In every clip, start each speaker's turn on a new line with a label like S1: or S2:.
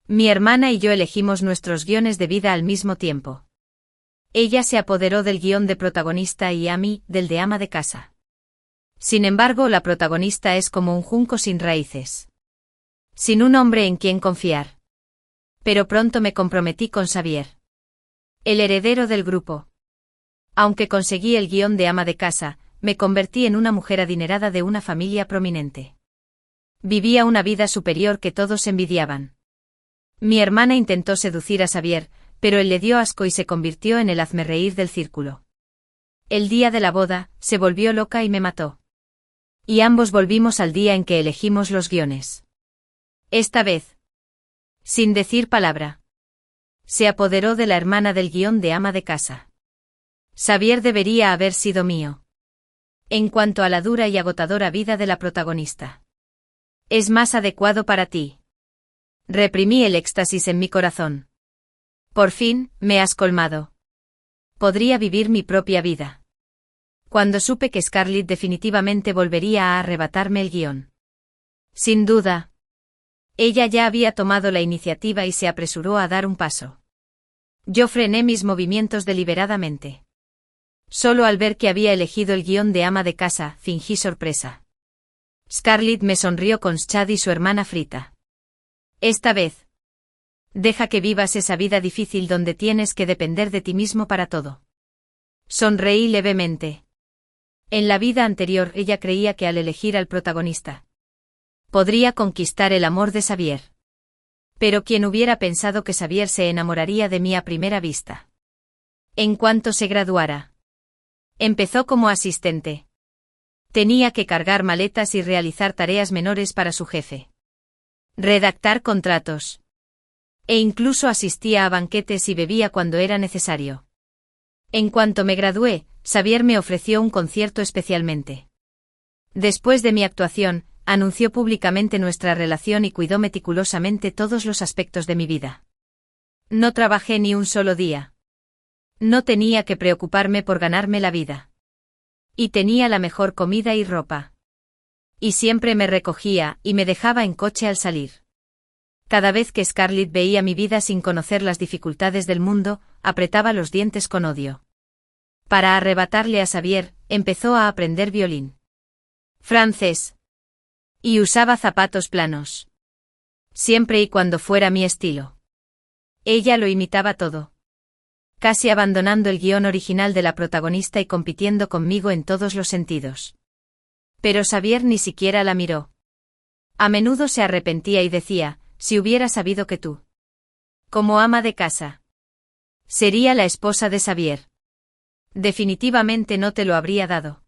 S1: Mi hermana y yo elegimos nuestros guiones de vida al mismo tiempo. Ella se apoderó del guión de protagonista y a mí, del de ama de casa. Sin embargo, la protagonista es como un junco sin raíces. Sin un hombre en quien confiar. Pero pronto me comprometí con Xavier. El heredero del grupo. Aunque conseguí el guión de ama de casa, me convertí en una mujer adinerada de una familia prominente. Vivía una vida superior que todos envidiaban. Mi hermana intentó seducir a Xavier, pero él le dio asco y se convirtió en el hazmerreír del círculo. El día de la boda, se volvió loca y me mató. Y ambos volvimos al día en que elegimos los guiones. Esta vez, sin decir palabra, se apoderó de la hermana del guión de ama de casa. Xavier debería haber sido mío. En cuanto a la dura y agotadora vida de la protagonista. Es más adecuado para ti. Reprimí el éxtasis en mi corazón. Por fin, me has colmado. Podría vivir mi propia vida. Cuando supe que Scarlett definitivamente volvería a arrebatarme el guión. Sin duda. Ella ya había tomado la iniciativa y se apresuró a dar un paso. Yo frené mis movimientos deliberadamente. Solo al ver que había elegido el guión de ama de casa, fingí sorpresa. Scarlett me sonrió con Chad y su hermana Frita. Esta vez. Deja que vivas esa vida difícil donde tienes que depender de ti mismo para todo. Sonreí levemente. En la vida anterior ella creía que al elegir al protagonista podría conquistar el amor de Xavier. Pero ¿quién hubiera pensado que Xavier se enamoraría de mí a primera vista? En cuanto se graduara. Empezó como asistente. Tenía que cargar maletas y realizar tareas menores para su jefe. Redactar contratos. E incluso asistía a banquetes y bebía cuando era necesario. En cuanto me gradué, Xavier me ofreció un concierto especialmente. Después de mi actuación, anunció públicamente nuestra relación y cuidó meticulosamente todos los aspectos de mi vida. No trabajé ni un solo día. No tenía que preocuparme por ganarme la vida. Y tenía la mejor comida y ropa. Y siempre me recogía y me dejaba en coche al salir. Cada vez que Scarlett veía mi vida sin conocer las dificultades del mundo, apretaba los dientes con odio. Para arrebatarle a Xavier, empezó a aprender violín francés. Y usaba zapatos planos. Siempre y cuando fuera mi estilo. Ella lo imitaba todo. Casi abandonando el guión original de la protagonista y compitiendo conmigo en todos los sentidos. Pero Xavier ni siquiera la miró. A menudo se arrepentía y decía, si hubiera sabido que tú, como ama de casa, sería la esposa de Xavier. Definitivamente no te lo habría dado.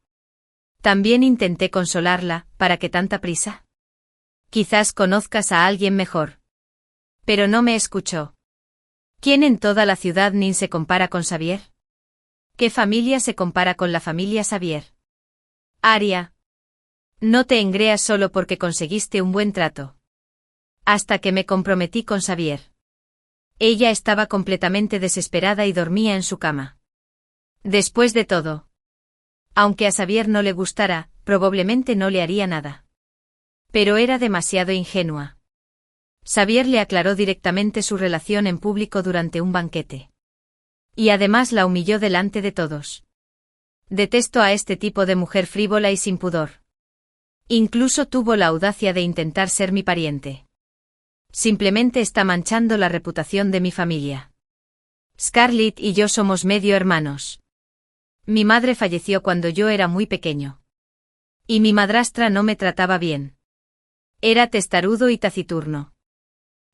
S1: También intenté consolarla, ¿para qué tanta prisa? Quizás conozcas a alguien mejor. Pero no me escuchó. ¿Quién en toda la ciudad Nin se compara con Xavier? ¿Qué familia se compara con la familia Xavier? Aria. No te engreas solo porque conseguiste un buen trato. Hasta que me comprometí con Xavier. Ella estaba completamente desesperada y dormía en su cama. Después de todo. Aunque a Xavier no le gustara, probablemente no le haría nada. Pero era demasiado ingenua. Xavier le aclaró directamente su relación en público durante un banquete. Y además la humilló delante de todos. Detesto a este tipo de mujer frívola y sin pudor. Incluso tuvo la audacia de intentar ser mi pariente. Simplemente está manchando la reputación de mi familia. Scarlett y yo somos medio hermanos. Mi madre falleció cuando yo era muy pequeño. Y mi madrastra no me trataba bien. Era testarudo y taciturno.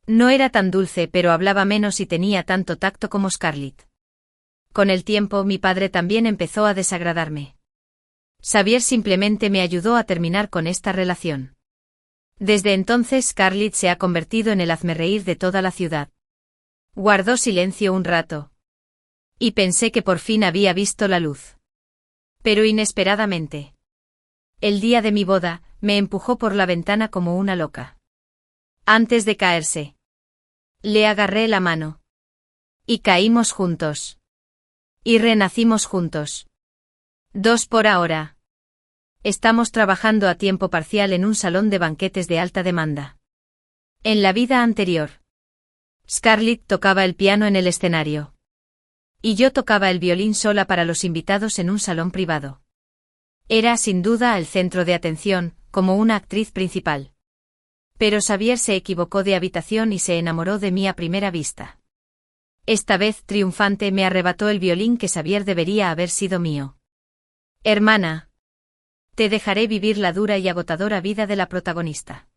S1: No era tan dulce, pero hablaba menos y tenía tanto tacto como Scarlett. Con el tiempo mi padre también empezó a desagradarme. Xavier simplemente me ayudó a terminar con esta relación. Desde entonces Scarlett se ha convertido en el hazmerreír de toda la ciudad. Guardó silencio un rato. Y pensé que por fin había visto la luz. Pero inesperadamente. El día de mi boda, me empujó por la ventana como una loca. Antes de caerse. Le agarré la mano. Y caímos juntos. Y renacimos juntos. 2 por ahora. Estamos trabajando a tiempo parcial en un salón de banquetes de alta demanda. En la vida anterior. Scarlett tocaba el piano en el escenario. Y yo tocaba el violín sola para los invitados en un salón privado. Era sin duda el centro de atención, como una actriz principal. Pero Xavier se equivocó de habitación y se enamoró de mí a primera vista. Esta vez, triunfante, me arrebató el violín que Xavier debería haber sido mío. Hermana. Te dejaré vivir la dura y agotadora vida de la protagonista.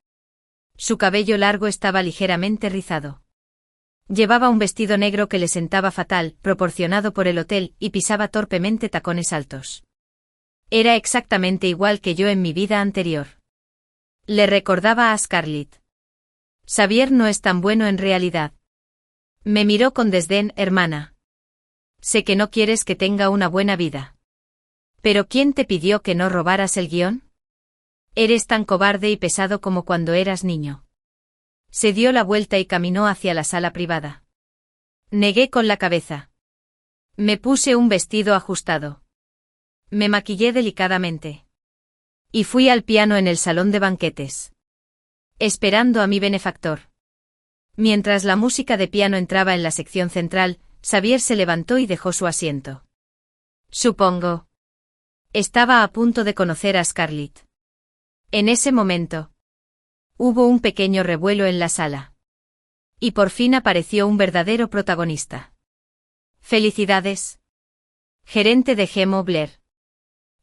S1: Su cabello largo estaba ligeramente rizado. Llevaba un vestido negro que le sentaba fatal, proporcionado por el hotel, y pisaba torpemente tacones altos. Era exactamente igual que yo en mi vida anterior. Le recordaba a Scarlett. Xavier no es tan bueno en realidad. Me miró con desdén, hermana. Sé que no quieres que tenga una buena vida. ¿Pero quién te pidió que no robaras el guión? Eres tan cobarde y pesado como cuando eras niño. Se dio la vuelta y caminó hacia la sala privada. Negué con la cabeza. Me puse un vestido ajustado. Me maquillé delicadamente. Y fui al piano en el salón de banquetes. Esperando a mi benefactor. Mientras la música de piano entraba en la sección central, Xavier se levantó y dejó su asiento. Supongo. Estaba a punto de conocer a Scarlett. En ese momento. Hubo un pequeño revuelo en la sala. Y por fin apareció un verdadero protagonista. Felicidades. Gerente de Gemo Blair.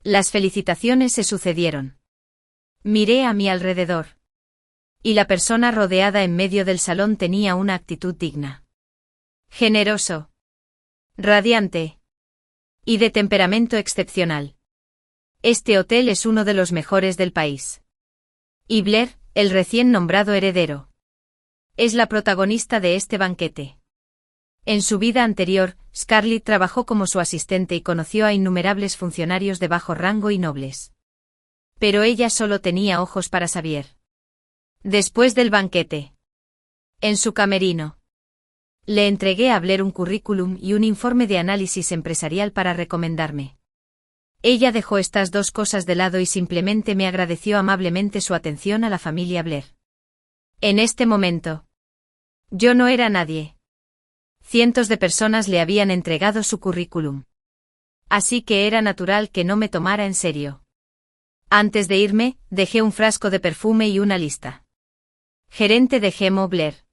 S1: Las felicitaciones se sucedieron. Miré a mi alrededor. Y la persona rodeada en medio del salón tenía una actitud digna. Generoso. Radiante. Y de temperamento excepcional. Este hotel es uno de los mejores del país. Y Blair, el recién nombrado heredero, es la protagonista de este banquete. En su vida anterior, Scarlett trabajó como su asistente y conoció a innumerables funcionarios de bajo rango y nobles. Pero ella solo tenía ojos para Xavier. Después del banquete. En su camerino. Le entregué a Blair un currículum y un informe de análisis empresarial para recomendarme. Ella dejó estas dos cosas de lado y simplemente me agradeció amablemente su atención a la familia Blair. En este momento. Yo no era nadie. Cientos de personas le habían entregado su currículum. Así que era natural que no me tomara en serio. Antes de irme, dejé un frasco de perfume y una lista. Gerente de Gemo Blair.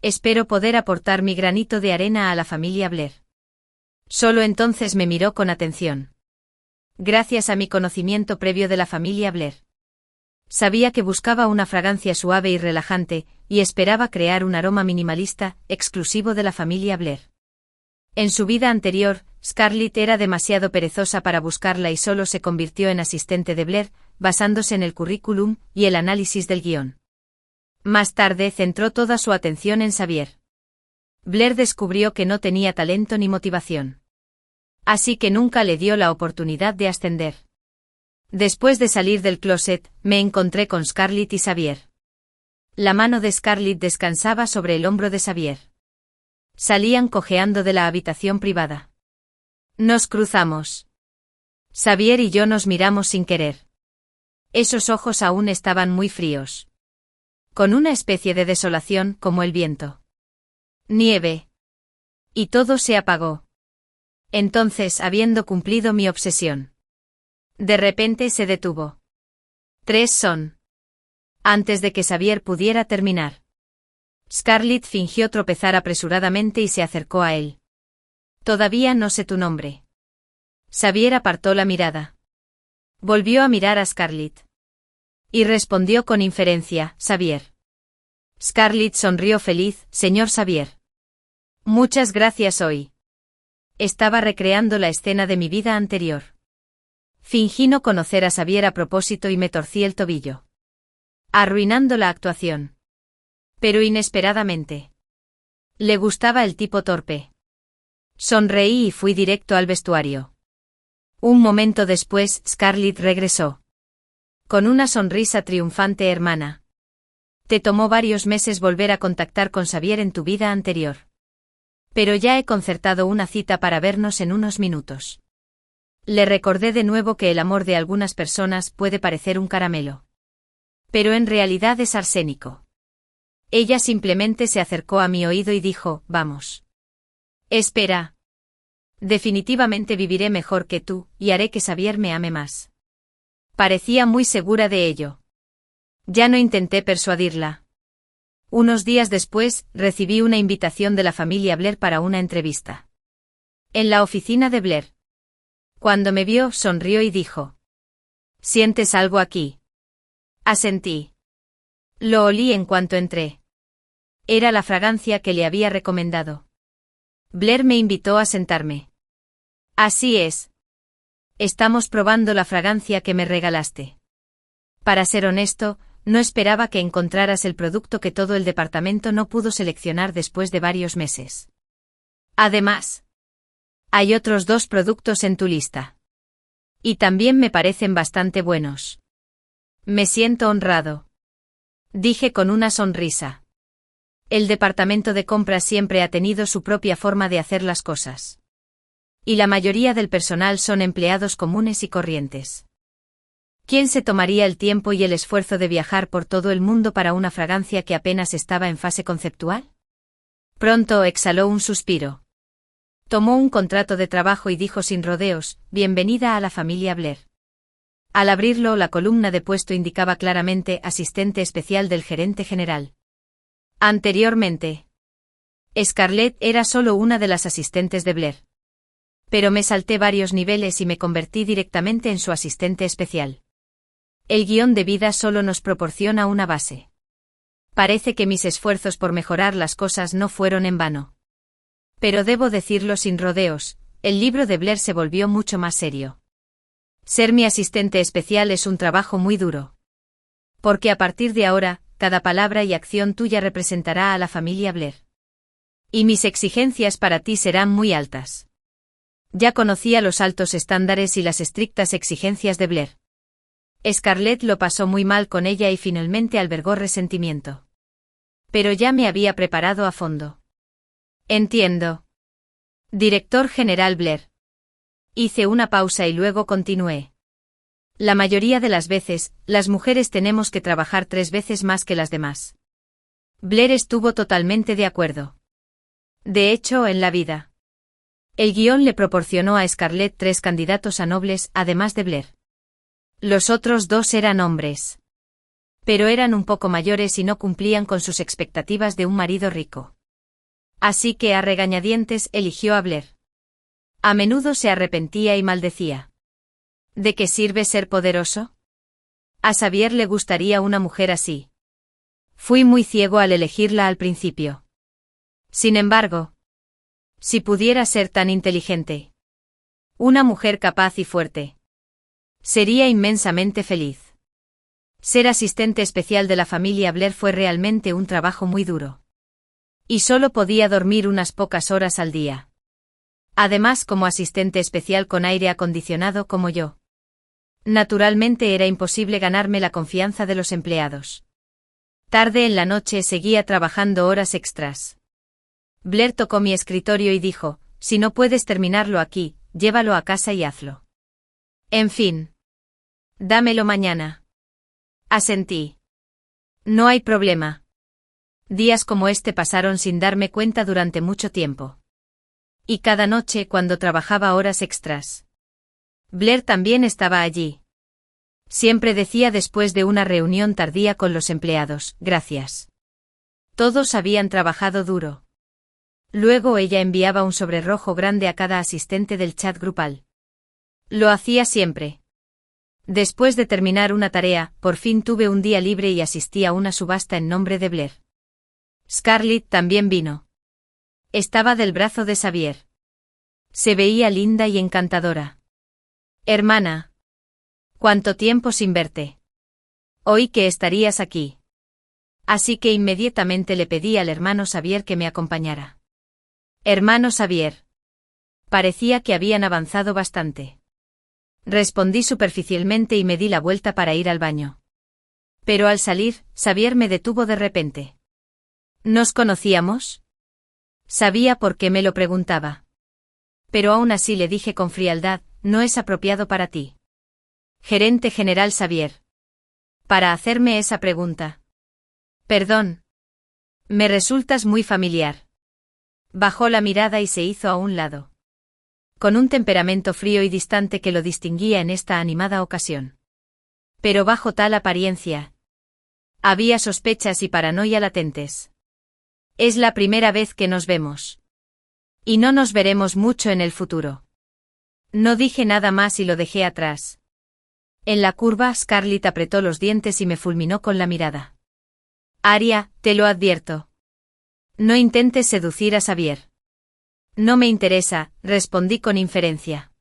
S1: Espero poder aportar mi granito de arena a la familia Blair. Solo entonces me miró con atención. Gracias a mi conocimiento previo de la familia Blair. Sabía que buscaba una fragancia suave y relajante, y esperaba crear un aroma minimalista, exclusivo de la familia Blair. En su vida anterior, Scarlett era demasiado perezosa para buscarla y solo se convirtió en asistente de Blair, basándose en el currículum y el análisis del guión. Más tarde centró toda su atención en Xavier. Blair descubrió que no tenía talento ni motivación. Así que nunca le dio la oportunidad de ascender. Después de salir del closet, me encontré con Scarlett y Xavier. La mano de Scarlett descansaba sobre el hombro de Xavier. Salían cojeando de la habitación privada. Nos cruzamos. Xavier y yo nos miramos sin querer. Esos ojos aún estaban muy fríos. Con una especie de desolación como el viento. Nieve. Y todo se apagó. Entonces, habiendo cumplido mi obsesión. De repente se detuvo. 3 son. Antes de que Xavier pudiera terminar. Scarlett fingió tropezar apresuradamente y se acercó a él. Todavía no sé tu nombre. Xavier apartó la mirada. Volvió a mirar a Scarlett. Y respondió con inferencia, Xavier. Scarlett sonrió feliz, señor Xavier. Muchas gracias hoy. Estaba recreando la escena de mi vida anterior. Fingí no conocer a Xavier a propósito y me torcí el tobillo. Arruinando la actuación. Pero inesperadamente. Le gustaba el tipo torpe. Sonreí y fui directo al vestuario. Un momento después, Scarlett regresó. Con una sonrisa triunfante, hermana. Te tomó varios meses volver a contactar con Xavier en tu vida anterior. Pero ya he concertado una cita para vernos en unos minutos. Le recordé de nuevo que el amor de algunas personas puede parecer un caramelo. Pero en realidad es arsénico. Ella simplemente se acercó a mi oído y dijo, vamos. Espera. Definitivamente viviré mejor que tú, y haré que Xavier me ame más. Parecía muy segura de ello. Ya no intenté persuadirla. Unos días después, recibí una invitación de la familia Blair para una entrevista. En la oficina de Blair. Cuando me vio, sonrió y dijo: ¿Sientes algo aquí? Asentí. Lo olí en cuanto entré. Era la fragancia que le había recomendado. Blair me invitó a sentarme. Así es. Estamos probando la fragancia que me regalaste. Para ser honesto, no esperaba que encontraras el producto que todo el departamento no pudo seleccionar después de varios meses. Además, hay otros 2 productos en tu lista. Y también me parecen bastante buenos. Me siento honrado. Dije con una sonrisa. El departamento de compras siempre ha tenido su propia forma de hacer las cosas. Y la mayoría del personal son empleados comunes y corrientes. ¿Quién se tomaría el tiempo y el esfuerzo de viajar por todo el mundo para una fragancia que apenas estaba en fase conceptual? Pronto exhaló un suspiro. Tomó un contrato de trabajo y dijo sin rodeos: bienvenida a la familia Blair. Al abrirlo, la columna de puesto indicaba claramente asistente especial del gerente general. Anteriormente, Scarlett era solo una de las asistentes de Blair. Pero me salté varios niveles y me convertí directamente en su asistente especial. El guión de vida solo nos proporciona una base. Parece que mis esfuerzos por mejorar las cosas no fueron en vano. Pero debo decirlo sin rodeos, el libro de Blair se volvió mucho más serio. Ser mi asistente especial es un trabajo muy duro. Porque a partir de ahora, cada palabra y acción tuya representará a la familia Blair. Y mis exigencias para ti serán muy altas. Ya conocía los altos estándares y las estrictas exigencias de Blair. Scarlett lo pasó muy mal con ella y finalmente albergó resentimiento. Pero ya me había preparado a fondo. Entiendo. Director General Blair. Hice una pausa y luego continué. La mayoría de las veces, las mujeres tenemos que trabajar 3 veces más que las demás. Blair estuvo totalmente de acuerdo. De hecho, en la vida. El guión le proporcionó a Scarlett 3 candidatos a nobles, además de Blair. Los otros 2 eran hombres. Pero eran un poco mayores y no cumplían con sus expectativas de un marido rico. Así que a regañadientes eligió a Blair. A menudo se arrepentía y maldecía. ¿De qué sirve ser poderoso? A Xavier le gustaría una mujer así. Fui muy ciego al elegirla al principio. Sin embargo, si pudiera ser tan inteligente. Una mujer capaz y fuerte. Sería inmensamente feliz. Ser asistente especial de la familia Blair fue realmente un trabajo muy duro. Y solo podía dormir unas pocas horas al día. Además, como asistente especial con aire acondicionado como yo. Naturalmente era imposible ganarme la confianza de los empleados. Tarde en la noche seguía trabajando horas extras. Blair tocó mi escritorio y dijo: si no puedes terminarlo aquí, llévalo a casa y hazlo. En fin. Dámelo mañana. Asentí. No hay problema. Días como este pasaron sin darme cuenta durante mucho tiempo. Y cada noche cuando trabajaba horas extras. Blair también estaba allí. Siempre decía después de una reunión tardía con los empleados: gracias. Todos habían trabajado duro. Luego ella enviaba un sobre rojo grande a cada asistente del chat grupal. Lo hacía siempre. Después de terminar una tarea, por fin tuve un día libre y asistí a una subasta en nombre de Blair. Scarlett también vino. Estaba del brazo de Xavier. Se veía linda y encantadora. Hermana. ¿Cuánto tiempo sin verte? Oí que estarías aquí. Así que inmediatamente le pedí al hermano Xavier que me acompañara. Hermano Xavier. Parecía que habían avanzado bastante. Respondí superficialmente y me di la vuelta para ir al baño. Pero al salir, Xavier me detuvo de repente. ¿Nos conocíamos? Sabía por qué me lo preguntaba. Pero aún así le dije con frialdad: no es apropiado para ti. Gerente General Xavier. Para hacerme esa pregunta. Perdón. Me resultas muy familiar. Bajó la mirada y se hizo a un lado. Con un temperamento frío y distante que lo distinguía en esta animada ocasión. Pero bajo tal apariencia. Había sospechas y paranoia latentes. Es la primera vez que nos vemos. Y no nos veremos mucho en el futuro. No dije nada más y lo dejé atrás. En la curva, Scarlett apretó los dientes y me fulminó con la mirada. Aria, te lo advierto. No intentes seducir a Xavier. No me interesa, respondí con inferencia.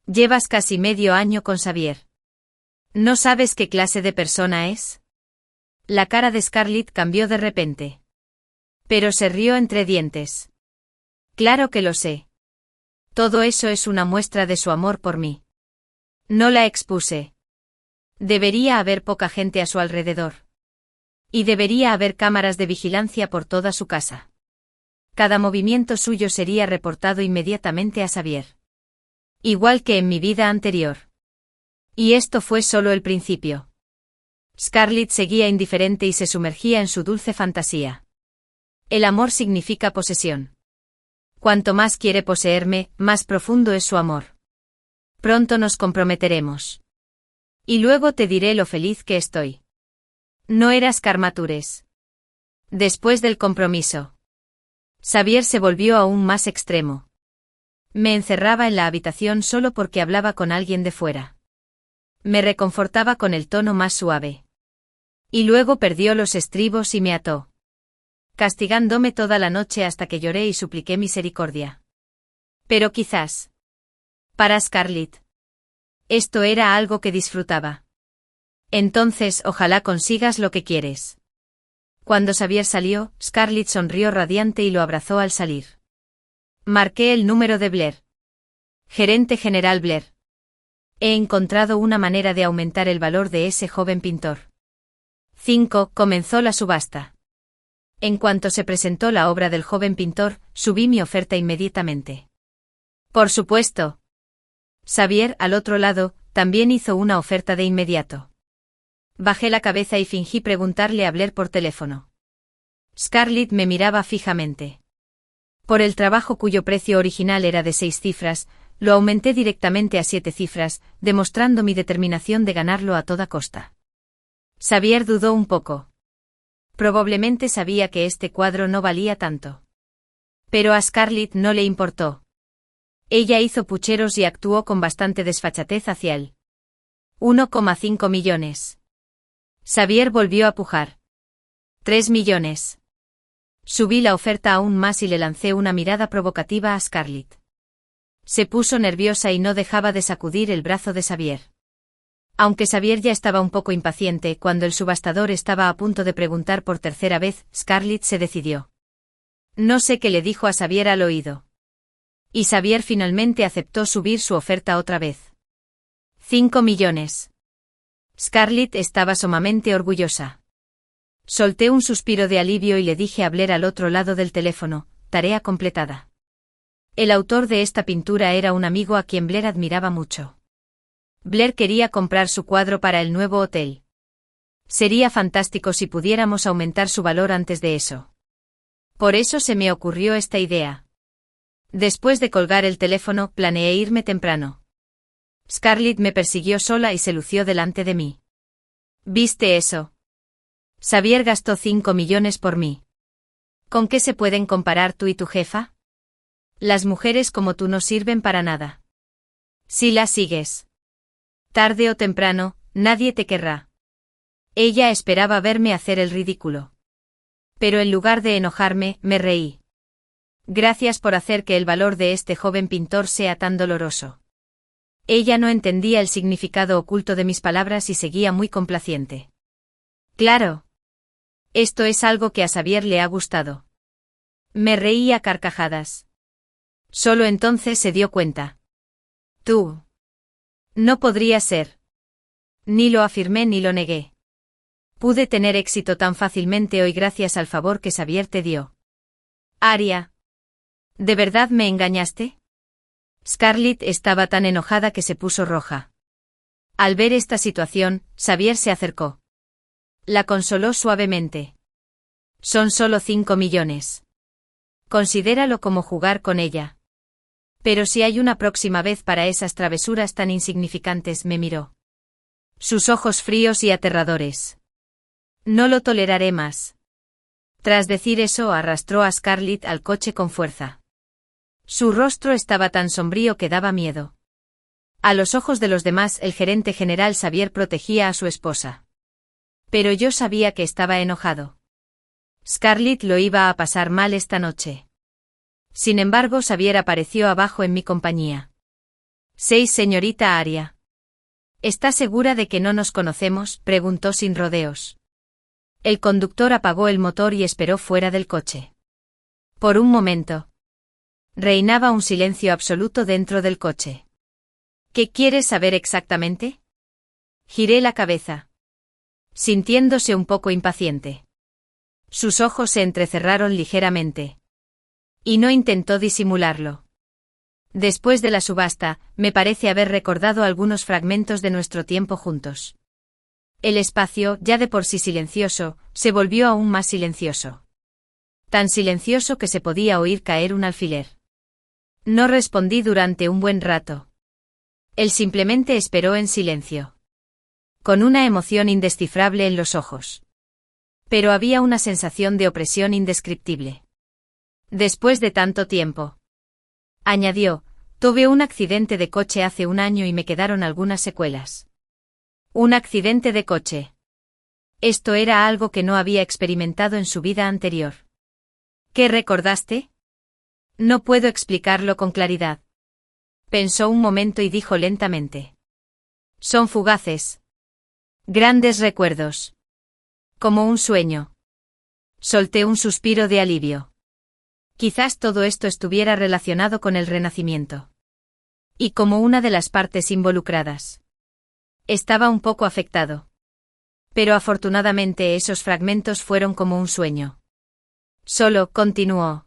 S1: Llevas casi medio año con Xavier. ¿No sabes qué clase de persona es? La cara de Scarlett cambió de repente. Pero se rió entre dientes. Claro que lo sé. Todo eso es una muestra de su amor por mí. No la expuse. Debería haber poca gente a su alrededor. Y debería haber cámaras de vigilancia por toda su casa. Cada movimiento suyo sería reportado inmediatamente a Xavier. Igual que en mi vida anterior. Y esto fue solo el principio. Scarlett seguía indiferente y se sumergía en su dulce fantasía. El amor significa posesión. Cuanto más quiere poseerme, más profundo es su amor. Pronto nos comprometeremos. Y luego te diré lo feliz que estoy. No eras Carmatures. Después del compromiso. Xavier se volvió aún más extremo. Me encerraba en la habitación solo porque hablaba con alguien de fuera. Me reconfortaba con el tono más suave. Y luego perdió los estribos y me ató. Castigándome toda la noche hasta que lloré y supliqué misericordia. Pero quizás. Para Scarlett. Esto era algo que disfrutaba. Entonces ojalá consigas lo que quieres. Cuando Xavier salió, Scarlett sonrió radiante y lo abrazó al salir. Marqué el número de Blair. Gerente general Blair. He encontrado una manera de aumentar el valor de ese joven pintor. 5. Comenzó la subasta. En cuanto se presentó la obra del joven pintor, subí mi oferta inmediatamente. Por supuesto. Xavier, al otro lado, también hizo una oferta de inmediato. Bajé la cabeza y fingí preguntarle a Blair por teléfono. Scarlett me miraba fijamente. Por el trabajo cuyo precio original era de 6 cifras, lo aumenté directamente a 7 cifras, demostrando mi determinación de ganarlo a toda costa. Xavier dudó un poco. Probablemente sabía que este cuadro no valía tanto. Pero a Scarlett no le importó. Ella hizo pucheros y actuó con bastante desfachatez hacia él. 1,5 millones. Xavier volvió a pujar. 3 millones. Subí la oferta aún más y le lancé una mirada provocativa a Scarlett. Se puso nerviosa y no dejaba de sacudir el brazo de Xavier. Aunque Xavier ya estaba un poco impaciente, cuando el subastador estaba a punto de preguntar por tercera vez, Scarlett se decidió. No sé qué le dijo a Xavier al oído. Y Xavier finalmente aceptó subir su oferta otra vez. 5 millones. Scarlett estaba sumamente orgullosa. Solté un suspiro de alivio y le dije a Blair al otro lado del teléfono, tarea completada. El autor de esta pintura era un amigo a quien Blair admiraba mucho. Blair quería comprar su cuadro para el nuevo hotel. Sería fantástico si pudiéramos aumentar su valor antes de eso. Por eso se me ocurrió esta idea. Después de colgar el teléfono, planeé irme temprano. Scarlett me persiguió sola y se lució delante de mí. ¿Viste eso? Xavier gastó 5 millones por mí. ¿Con qué se pueden comparar tú y tu jefa? Las mujeres como tú no sirven para nada. Si las sigues. Tarde o temprano, nadie te querrá. Ella esperaba verme hacer el ridículo. Pero en lugar de enojarme, me reí. Gracias por hacer que el valor de este joven pintor sea tan doloroso. Ella no entendía el significado oculto de mis palabras y seguía muy complaciente. Claro. Esto es algo que a Xavier le ha gustado. Me reí a carcajadas. Solo entonces se dio cuenta. Tú. No podría ser. Ni lo afirmé ni lo negué. Pude tener éxito tan fácilmente hoy gracias al favor que Xavier te dio. Aria. ¿De verdad me engañaste? Scarlett estaba tan enojada que se puso roja. Al ver esta situación, Xavier se acercó. La consoló suavemente. Son solo 5 millones. Considéralo como jugar con ella. Pero si hay una próxima vez para esas travesuras tan insignificantes, me miró. Sus ojos fríos y aterradores. No lo toleraré más. Tras decir eso, arrastró a Scarlett al coche con fuerza. Su rostro estaba tan sombrío que daba miedo. A los ojos de los demás, el gerente general Xavier protegía a su esposa. Pero yo sabía que estaba enojado. Scarlett lo iba a pasar mal esta noche. Sin embargo, Xavier apareció abajo en mi compañía. Señorita Aria. ¿Está segura de que no nos conocemos?, preguntó sin rodeos. El conductor apagó el motor y esperó fuera del coche. Por un momento. Reinaba un silencio absoluto dentro del coche. ¿Qué quieres saber exactamente? Giré la cabeza. Sintiéndose un poco impaciente. Sus ojos se entrecerraron ligeramente. Y no intentó disimularlo. Después de la subasta, me parece haber recordado algunos fragmentos de nuestro tiempo juntos. El espacio, ya de por sí silencioso, se volvió aún más silencioso. Tan silencioso que se podía oír caer un alfiler. No respondí durante un buen rato. Él simplemente esperó en silencio. Con una emoción indescifrable en los ojos. Pero había una sensación de opresión indescriptible. Después de tanto tiempo. Añadió, tuve un accidente de coche hace un año y me quedaron algunas secuelas. Un accidente de coche. Esto era algo que no había experimentado en su vida anterior. ¿Qué recordaste? No puedo explicarlo con claridad. Pensó un momento y dijo lentamente. Son fugaces. Grandes recuerdos. Como un sueño. Solté un suspiro de alivio. Quizás todo esto estuviera relacionado con el Renacimiento. Y como una de las partes involucradas. Estaba un poco afectado. Pero afortunadamente esos fragmentos fueron como un sueño. Solo, continuó.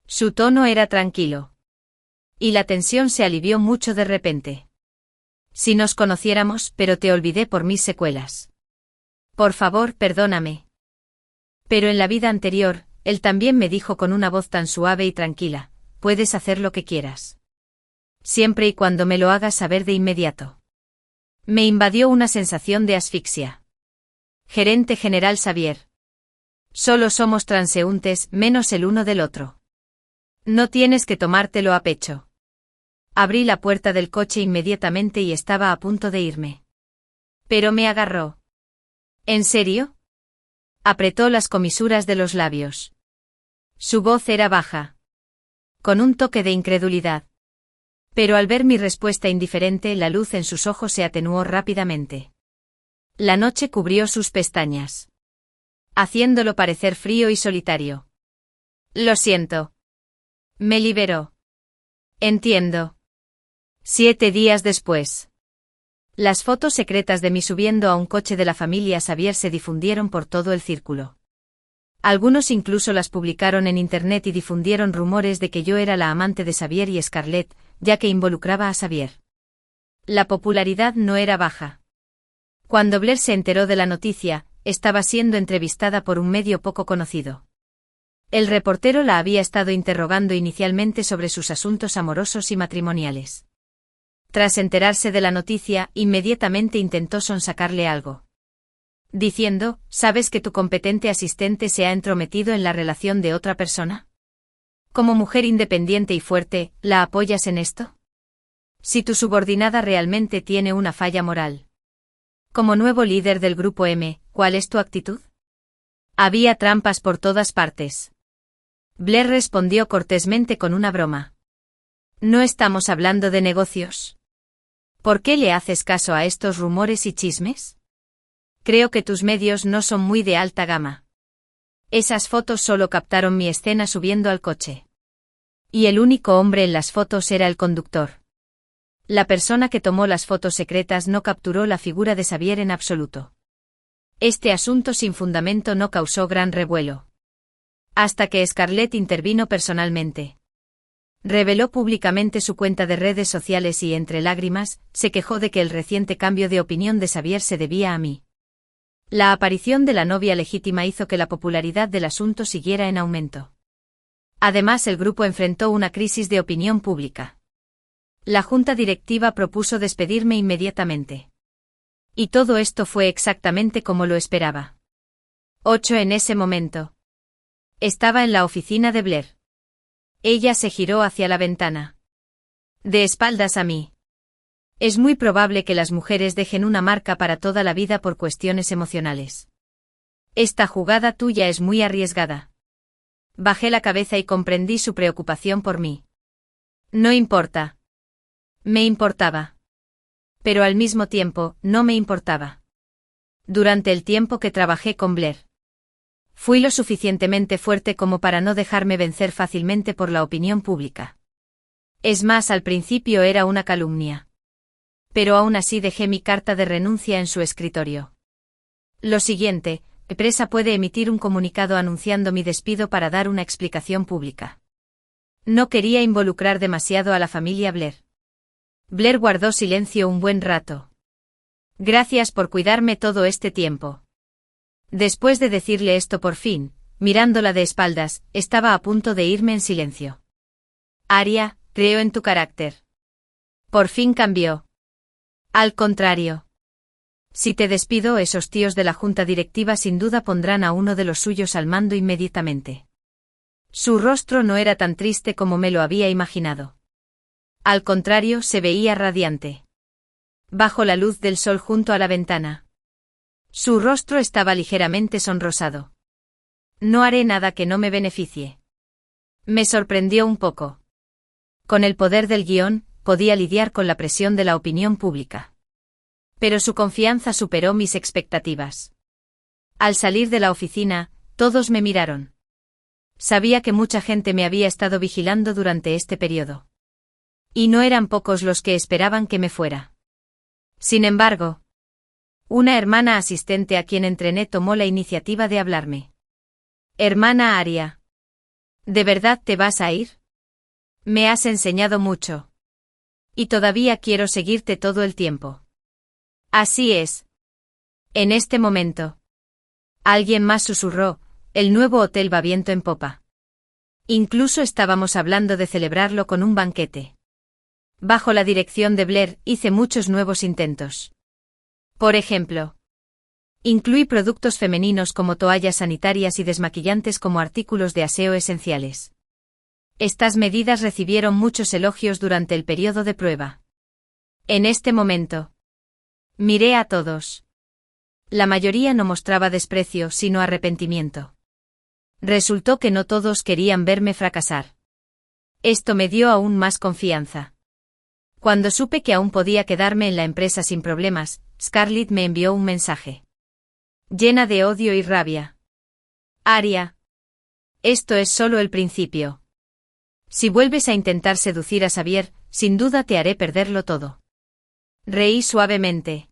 S1: Su tono era tranquilo. Y la tensión se alivió mucho de repente. Si nos conociéramos, pero te olvidé por mis secuelas. Por favor, perdóname. Pero en la vida anterior, él también me dijo con una voz tan suave y tranquila, puedes hacer lo que quieras. Siempre y cuando me lo hagas saber de inmediato. Me invadió una sensación de asfixia. Gerente general Xavier. Solo somos transeúntes, menos el uno del otro. No tienes que tomártelo a pecho. Abrí la puerta del coche inmediatamente y estaba a punto de irme. Pero me agarró. ¿En serio? Apretó las comisuras de los labios. Su voz era baja. Con un toque de incredulidad. Pero al ver mi respuesta indiferente, la luz en sus ojos se atenuó rápidamente. La noche cubrió sus pestañas. Haciéndolo parecer frío y solitario. Lo siento. Me liberó. Entiendo. 7 días después. Las fotos secretas de mí subiendo a un coche de la familia Xavier se difundieron por todo el círculo. Algunos incluso las publicaron en internet y difundieron rumores de que yo era la amante de Xavier y Scarlett, ya que involucraba a Xavier. La popularidad no era baja. Cuando Blair se enteró de la noticia, estaba siendo entrevistada por un medio poco conocido. El reportero la había estado interrogando inicialmente sobre sus asuntos amorosos y matrimoniales. Tras enterarse de la noticia, inmediatamente intentó sonsacarle algo. Diciendo, ¿sabes que tu competente asistente se ha entrometido en la relación de otra persona? Como mujer independiente y fuerte, ¿la apoyas en esto? Si tu subordinada realmente tiene una falla moral. Como nuevo líder del Grupo M, ¿cuál es tu actitud? Había trampas por todas partes. Blair respondió cortésmente con una broma. No estamos hablando de negocios. ¿Por qué le haces caso a estos rumores y chismes? Creo que tus medios no son muy de alta gama. Esas fotos solo captaron mi escena subiendo al coche. Y el único hombre en las fotos era el conductor. La persona que tomó las fotos secretas no capturó la figura de Xavier en absoluto. Este asunto sin fundamento no causó gran revuelo. Hasta que Scarlett intervino personalmente. Reveló públicamente su cuenta de redes sociales y, entre lágrimas, se quejó de que el reciente cambio de opinión de Xavier se debía a mí. La aparición de la novia legítima hizo que la popularidad del asunto siguiera en aumento. Además, el grupo enfrentó una crisis de opinión pública. La junta directiva propuso despedirme inmediatamente. Y todo esto fue exactamente como lo esperaba. 8 En ese momento. Estaba en la oficina de Blair. Ella se giró hacia la ventana. De espaldas a mí. Es muy probable que las mujeres dejen una marca para toda la vida por cuestiones emocionales. Esta jugada tuya es muy arriesgada. Bajé la cabeza y comprendí su preocupación por mí. No importa. Me importaba. Pero al mismo tiempo, no me importaba. Durante el tiempo que trabajé con Blair, fui lo suficientemente fuerte como para no dejarme vencer fácilmente por la opinión pública. Es más, al principio era una calumnia. Pero aún así dejé mi carta de renuncia en su escritorio. Lo siguiente, la empresa puede emitir un comunicado anunciando mi despido para dar una explicación pública. No quería involucrar demasiado a la familia Blair. Blair guardó silencio un buen rato. Gracias por cuidarme todo este tiempo. Después de decirle esto por fin, mirándola de espaldas, estaba a punto de irme en silencio. Aria, creo en tu carácter. Por fin cambió. Al contrario. Si te despido, esos tíos de la junta directiva sin duda pondrán a uno de los suyos al mando inmediatamente. Su rostro no era tan triste como me lo había imaginado. Al contrario, se veía radiante. Bajo la luz del sol junto a la ventana. Su rostro estaba ligeramente sonrosado. No haré nada que no me beneficie. Me sorprendió un poco. Con el poder del guión, podía lidiar con la presión de la opinión pública. Pero su confianza superó mis expectativas. Al salir de la oficina, todos me miraron. Sabía que mucha gente me había estado vigilando durante este periodo. Y no eran pocos los que esperaban que me fuera. Sin embargo, una hermana asistente a quien entrené tomó la iniciativa de hablarme. Hermana Aria. ¿De verdad te vas a ir? Me has enseñado mucho. Y todavía quiero seguirte todo el tiempo. Así es. En este momento. Alguien más susurró, el nuevo hotel va viento en popa. Incluso estábamos hablando de celebrarlo con un banquete. Bajo la dirección de Blair, hice muchos nuevos intentos. Por ejemplo, incluí productos femeninos como toallas sanitarias y desmaquillantes como artículos de aseo esenciales. Estas medidas recibieron muchos elogios durante el periodo de prueba. En este momento, miré a todos. La mayoría no mostraba desprecio, sino arrepentimiento. Resultó que no todos querían verme fracasar. Esto me dio aún más confianza. Cuando supe que aún podía quedarme en la empresa sin problemas, Scarlett me envió un mensaje. Llena de odio y rabia. Aria. Esto es solo el principio. Si vuelves a intentar seducir a Xavier, sin duda te haré perderlo todo. Reí suavemente.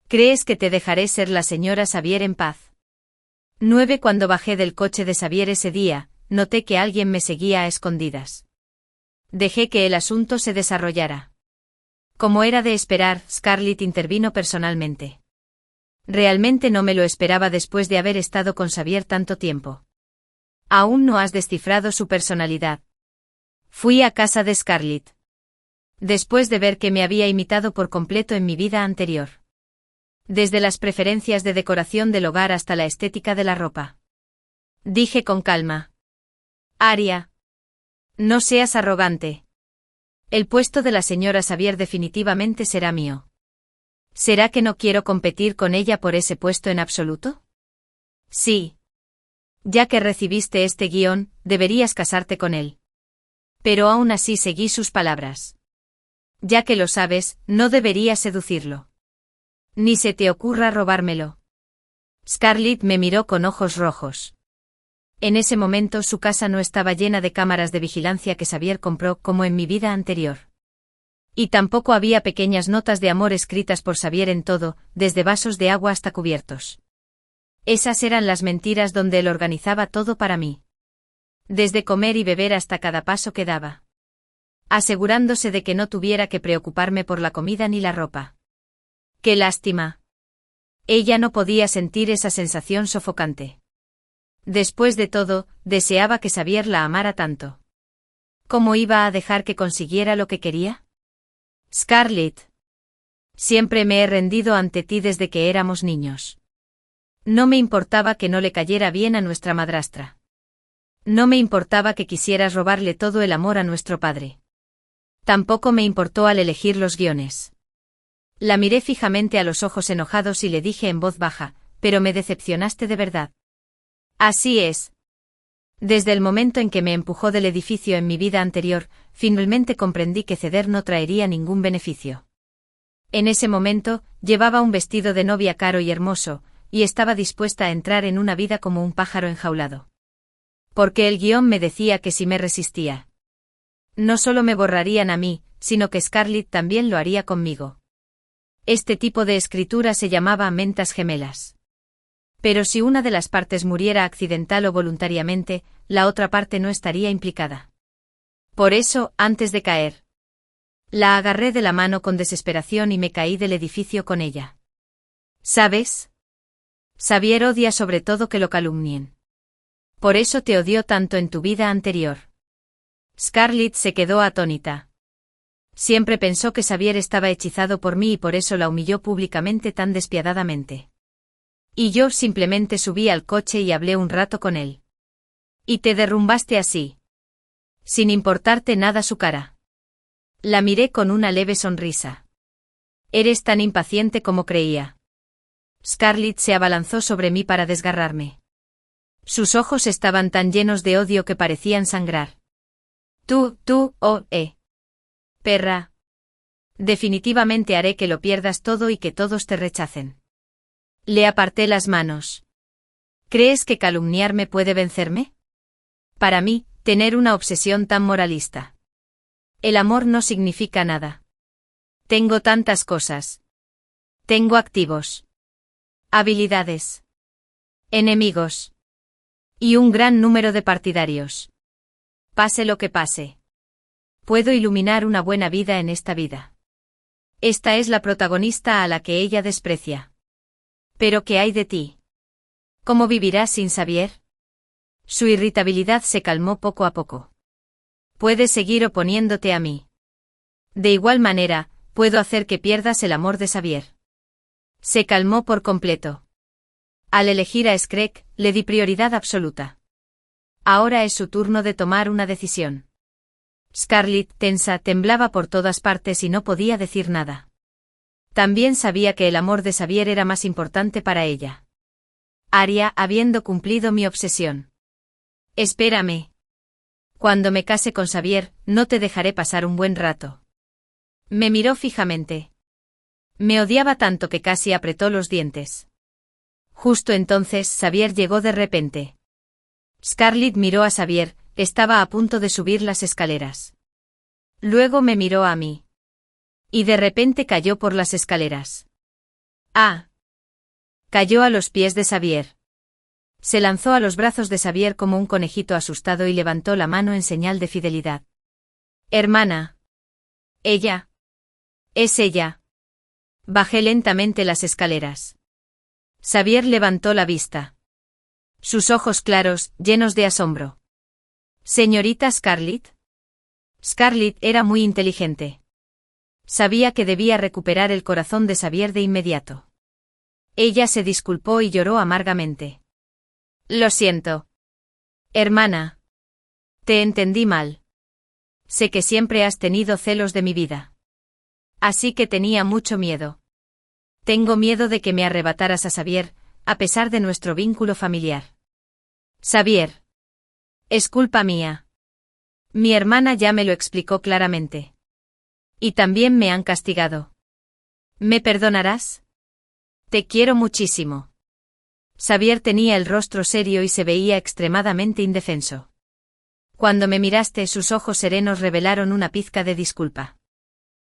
S1: ¿Crees que te dejaré ser la señora Xavier en paz? 9 Cuando bajé del coche de Xavier ese día, noté que alguien me seguía a escondidas. Dejé que el asunto se desarrollara. Como era de esperar, Scarlett intervino personalmente. Realmente no me lo esperaba después de haber estado con Xavier tanto tiempo. Aún no has descifrado su personalidad. Fui a casa de Scarlett. Después de ver que me había imitado por completo en mi vida anterior. Desde las preferencias de decoración del hogar hasta la estética de la ropa. Dije con calma. Aria. No seas arrogante. El puesto de la señora Xavier definitivamente será mío. ¿Será que no quiero competir con ella por ese puesto en absoluto? Sí. Ya que recibiste este guión, deberías casarte con él. Pero aún así seguí sus palabras. Ya que lo sabes, no deberías seducirlo. Ni se te ocurra robármelo. Scarlett me miró con ojos rojos. En ese momento su casa no estaba llena de cámaras de vigilancia que Xavier compró como en mi vida anterior. Y tampoco había pequeñas notas de amor escritas por Xavier en todo, desde vasos de agua hasta cubiertos. Esas eran las mentiras donde él organizaba todo para mí. Desde comer y beber hasta cada paso que daba. Asegurándose de que no tuviera que preocuparme por la comida ni la ropa. ¡Qué lástima! Ella no podía sentir esa sensación sofocante. Después de todo, deseaba que Xavier la amara tanto. ¿Cómo iba a dejar que consiguiera lo que quería? Scarlett. Siempre me he rendido ante ti desde que éramos niños. No me importaba que no le cayera bien a nuestra madrastra. No me importaba que quisieras robarle todo el amor a nuestro padre. Tampoco me importó al elegir los guiones. La miré fijamente a los ojos enojados y le dije en voz baja, pero me decepcionaste de verdad. Así es. Desde el momento en que me empujó del edificio en mi vida anterior, finalmente comprendí que ceder no traería ningún beneficio. En ese momento, llevaba un vestido de novia caro y hermoso, y estaba dispuesta a entrar en una vida como un pájaro enjaulado. Porque el guión me decía que si me resistía, no solo me borrarían a mí, sino que Scarlett también lo haría conmigo. Este tipo de escritura se llamaba mentas gemelas. Pero si una de las partes muriera accidental o voluntariamente, la otra parte no estaría implicada. Por eso, antes de caer, la agarré de la mano con desesperación y me caí del edificio con ella. ¿Sabes? Xavier odia sobre todo que lo calumnien. Por eso te odió tanto en tu vida anterior. Scarlett se quedó atónita. Siempre pensó que Xavier estaba hechizado por mí y por eso la humilló públicamente tan despiadadamente. Y yo simplemente subí al coche y hablé un rato con él. Y te derrumbaste así. Sin importarte nada su cara. La miré con una leve sonrisa. Eres tan impaciente como creía. Scarlett se abalanzó sobre mí para desgarrarme. Sus ojos estaban tan llenos de odio que parecían sangrar. Perra. Definitivamente haré que lo pierdas todo y que todos te rechacen. Le aparté las manos. ¿Crees que calumniarme puede vencerme? Para mí, tener una obsesión tan moralista. El amor no significa nada. Tengo tantas cosas. Tengo activos. Habilidades. Enemigos. Y un gran número de partidarios. Pase lo que pase. Puedo iluminar una buena vida en esta vida. Esta es la protagonista a la que ella desprecia. ¿Pero qué hay de ti? ¿Cómo vivirás sin Xavier? Su irritabilidad se calmó poco a poco. Puedes seguir oponiéndote a mí. De igual manera, puedo hacer que pierdas el amor de Xavier. Se calmó por completo. Al elegir a Screch, le di prioridad absoluta. Ahora es su turno de tomar una decisión. Scarlett, tensa, temblaba por todas partes y no podía decir nada. También sabía que el amor de Xavier era más importante para ella. Haría, habiendo cumplido mi obsesión. Espérame. Cuando me case con Xavier, no te dejaré pasar un buen rato. Me miró fijamente. Me odiaba tanto que casi apretó los dientes. Justo entonces Xavier llegó de repente. Scarlett miró a Xavier, estaba a punto de subir las escaleras. Luego me miró a mí. Y de repente cayó por las escaleras. ¡Ah! Cayó a los pies de Xavier. Se lanzó a los brazos de Xavier como un conejito asustado y levantó la mano en señal de fidelidad. Hermana. Ella. Es ella. Bajé lentamente las escaleras. Xavier levantó la vista. Sus ojos claros, llenos de asombro. ¿Señorita Scarlett? Scarlett era muy inteligente. Sabía que debía recuperar el corazón de Xavier de inmediato. Ella se disculpó y lloró amargamente. Lo siento. Hermana. Te entendí mal. Sé que siempre has tenido celos de mi vida. Así que tenía mucho miedo. Tengo miedo de que me arrebataras a Xavier, a pesar de nuestro vínculo familiar. Xavier. Es culpa mía. Mi hermana ya me lo explicó claramente. Y también me han castigado. ¿Me perdonarás? Te quiero muchísimo. Xavier tenía el rostro serio y se veía extremadamente indefenso. Cuando me miraste, sus ojos serenos revelaron una pizca de disculpa.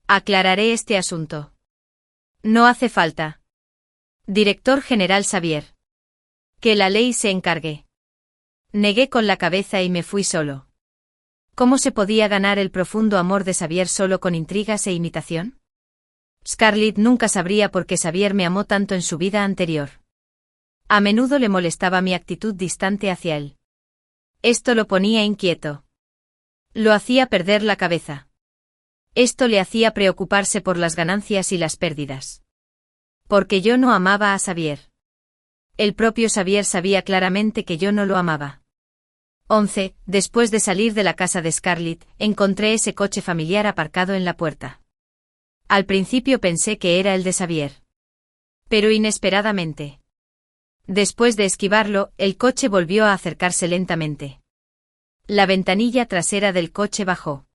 S1: Aclararé este asunto. No hace falta. Director General Xavier. Que la ley se encargue. Negué con la cabeza y me fui solo. ¿Cómo se podía ganar el profundo amor de Xavier solo con intrigas e imitación? Scarlett nunca sabría por qué Xavier me amó tanto en su vida anterior. A menudo le molestaba mi actitud distante hacia él. Esto lo ponía inquieto. Lo hacía perder la cabeza. Esto le hacía preocuparse por las ganancias y las pérdidas. Porque yo no amaba a Xavier. El propio Xavier sabía claramente que yo no lo amaba. 11. Después de salir de la casa de Scarlett, encontré ese coche familiar aparcado en la puerta. Al principio pensé que era el de Xavier. Pero inesperadamente. Después de esquivarlo, el coche volvió a acercarse lentamente. La ventanilla trasera del coche bajó.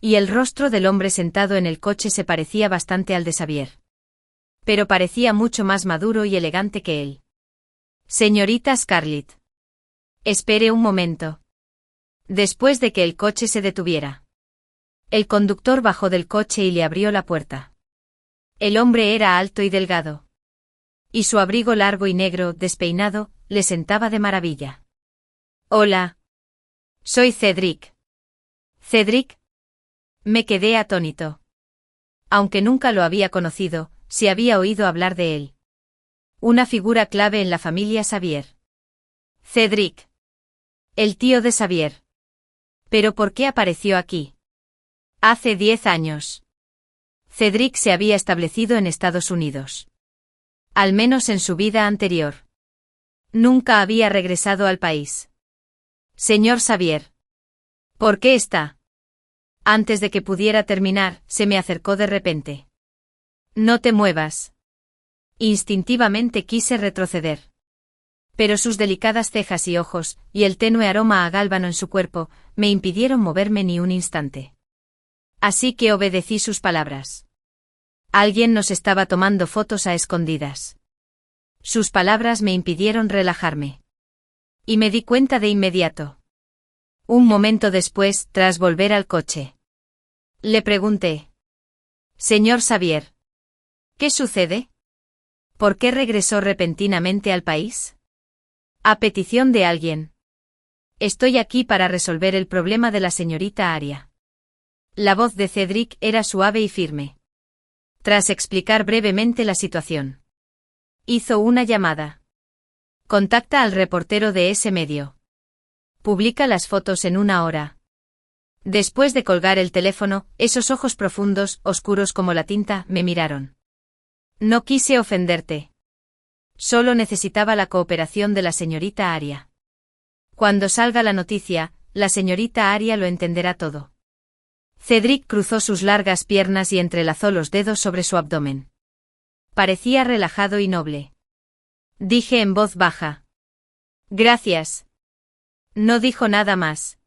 S1: Y el rostro del hombre sentado en el coche se parecía bastante al de Xavier. Pero parecía mucho más maduro y elegante que él. Señorita Scarlett. Espere un momento. Después de que el coche se detuviera. El conductor bajó del coche y le abrió la puerta. El hombre era alto y delgado. Y su abrigo largo y negro, despeinado, le sentaba de maravilla. Hola. Soy Cedric. ¿Cedric? Me quedé atónito. Aunque nunca lo había conocido, sí había oído hablar de él. Una figura clave en la familia Xavier. Cedric. El tío de Xavier. ¿Pero por qué apareció aquí? Hace 10 años. Cedric se había establecido en Estados Unidos. Al menos en su vida anterior. Nunca había regresado al país. Señor Xavier. ¿Por qué está? Antes de que pudiera terminar, se me acercó de repente. No te muevas. Instintivamente quise retroceder. Pero sus delicadas cejas y ojos, y el tenue aroma a gálbano en su cuerpo, me impidieron moverme ni un instante. Así que obedecí sus palabras. Alguien nos estaba tomando fotos a escondidas. Sus palabras me impidieron relajarme. Y me di cuenta de inmediato. Un momento después, tras volver al coche. Le pregunté. Señor Xavier. ¿Qué sucede? ¿Por qué regresó repentinamente al país? A petición de alguien. Estoy aquí para resolver el problema de la señorita Aria. La voz de Cedric era suave y firme. Tras explicar brevemente la situación. Hizo una llamada. Contacta al reportero de ese medio. Publica las fotos en 1 hora. Después de colgar el teléfono, esos ojos profundos, oscuros como la tinta, me miraron. No quise ofenderte. Solo necesitaba la cooperación de la señorita Aria. Cuando salga la noticia, la señorita Aria lo entenderá todo. Cedric cruzó sus largas piernas y entrelazó los dedos sobre su abdomen. Parecía relajado y noble. Dije en voz baja. Gracias. No dijo nada más.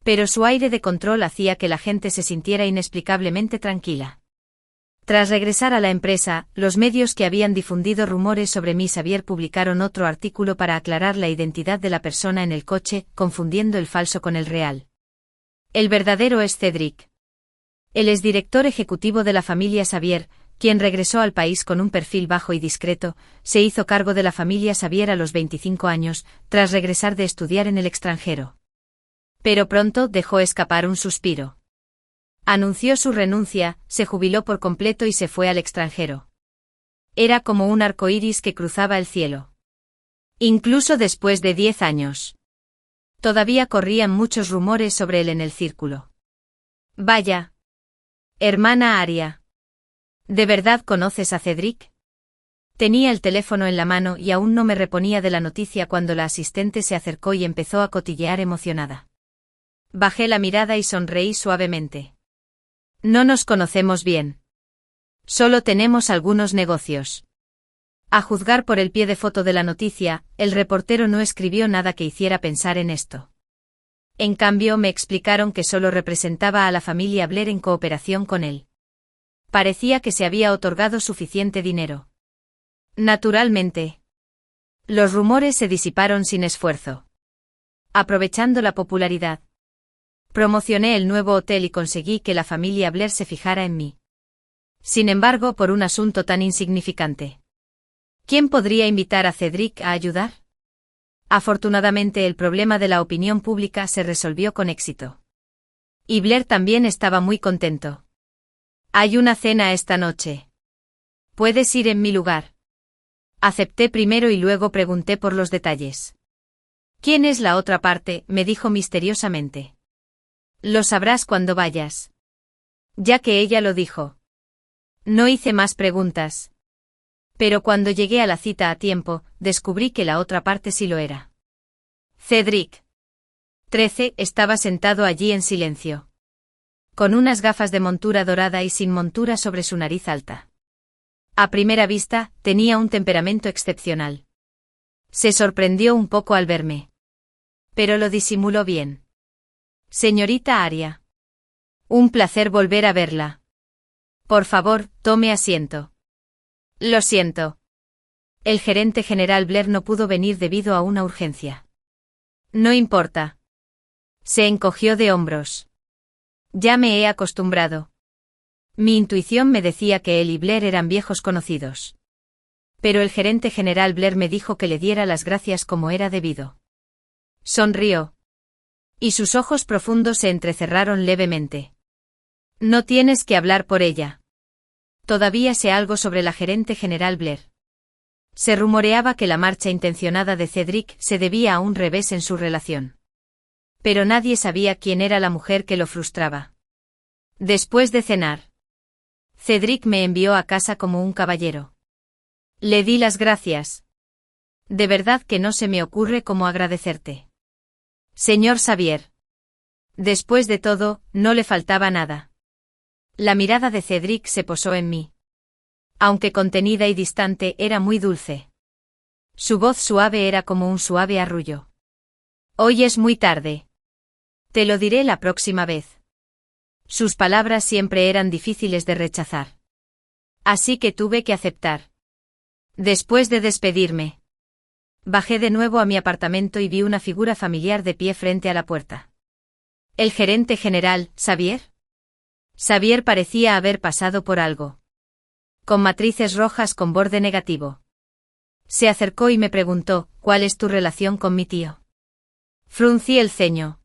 S1: Pero su aire de control hacía que la gente se sintiera inexplicablemente tranquila. Tras regresar a la empresa, los medios que habían difundido rumores sobre mí Xavier publicaron otro artículo para aclarar la identidad de la persona en el coche, confundiendo el falso con el real. El verdadero es Cedric. Él es director ejecutivo de la familia Xavier, quien regresó al país con un perfil bajo y discreto, se hizo cargo de la familia Xavier a los 25 años, tras regresar de estudiar en el extranjero. Pero pronto dejó escapar un suspiro. Anunció su renuncia, se jubiló por completo y se fue al extranjero. Era como un arco iris que cruzaba el cielo. Incluso después de 10 años. Todavía corrían muchos rumores sobre él en el círculo. Vaya. Hermana Aria. ¿De verdad conoces a Cedric? Tenía el teléfono en la mano y aún no me reponía de la noticia cuando la asistente se acercó y empezó a cotillear emocionada. Bajé la mirada y sonreí suavemente. No nos conocemos bien. Solo tenemos algunos negocios. A juzgar por el pie de foto de la noticia, el reportero no escribió nada que hiciera pensar en esto. En cambio, me explicaron que solo representaba a la familia Blair en cooperación con él. Parecía que se había otorgado suficiente dinero. Naturalmente. Los rumores se disiparon sin esfuerzo. Aprovechando la popularidad. Promocioné el nuevo hotel y conseguí que la familia Blair se fijara en mí. Sin embargo, por un asunto tan insignificante. ¿Quién podría invitar a Cedric a ayudar? Afortunadamente el problema de la opinión pública se resolvió con éxito. Y Blair también estaba muy contento. Hay una cena esta noche. Puedes ir en mi lugar. Acepté primero y luego pregunté por los detalles. ¿Quién es la otra parte?, me dijo misteriosamente. Lo sabrás cuando vayas. Ya que ella lo dijo. No hice más preguntas. Pero cuando llegué a la cita a tiempo, descubrí que la otra parte sí lo era. Cedric. 13 estaba sentado allí en silencio. Con unas gafas de montura dorada y sin montura sobre su nariz alta. A primera vista, tenía un temperamento excepcional. Se sorprendió un poco al verme. Pero lo disimuló bien. Señorita Aria. Un placer volver a verla. Por favor, tome asiento. Lo siento. El gerente general Blair no pudo venir debido a una urgencia. No importa. Se encogió de hombros. Ya me he acostumbrado. Mi intuición me decía que él y Blair eran viejos conocidos. Pero el gerente general Blair me dijo que le diera las gracias como era debido. Sonrió. Y sus ojos profundos se entrecerraron levemente. No tienes que hablar por ella. Todavía sé algo sobre la gerente general Blair. Se rumoreaba que la marcha intencionada de Cedric se debía a un revés en su relación. Pero nadie sabía quién era la mujer que lo frustraba. Después de cenar, Cedric me envió a casa como un caballero. Le di las gracias. De verdad que no se me ocurre cómo agradecerte. Señor Xavier. Después de todo, no le faltaba nada. La mirada de Cedric se posó en mí. Aunque contenida y distante, era muy dulce. Su voz suave era como un suave arrullo. Hoy es muy tarde. Te lo diré la próxima vez. Sus palabras siempre eran difíciles de rechazar. Así que tuve que aceptar. Después de despedirme, bajé de nuevo a mi apartamento y vi una figura familiar de pie frente a la puerta. ¿El gerente general, Xavier? Xavier parecía haber pasado por algo. Con matrices rojas con borde negativo. Se acercó y me preguntó, ¿cuál es tu relación con mi tío? Fruncí el ceño.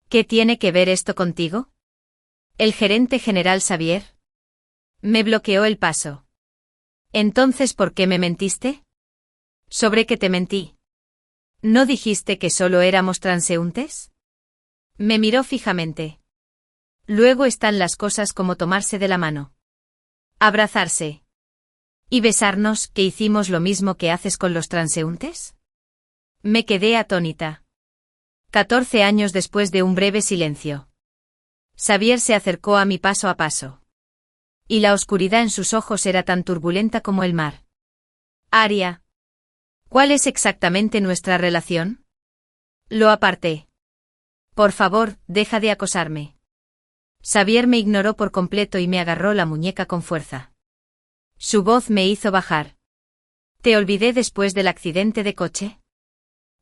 S1: ¿Qué tiene que ver esto contigo? ¿El gerente general Xavier? Me bloqueó el paso. ¿Entonces por qué me mentiste? ¿Sobre qué te mentí? ¿No dijiste que solo éramos transeúntes? Me miró fijamente. Luego están las cosas como tomarse de la mano. Abrazarse. ¿Y besarnos, que hicimos lo mismo que haces con los transeúntes? Me quedé atónita. 14 años después de un breve silencio. Xavier se acercó a mí paso a paso. Y la oscuridad en sus ojos era tan turbulenta como el mar. Aria. ¿Cuál es exactamente nuestra relación? Lo aparté. Por favor, deja de acosarme. Xavier me ignoró por completo y me agarró la muñeca con fuerza. Su voz me hizo bajar. ¿Te olvidé después del accidente de coche?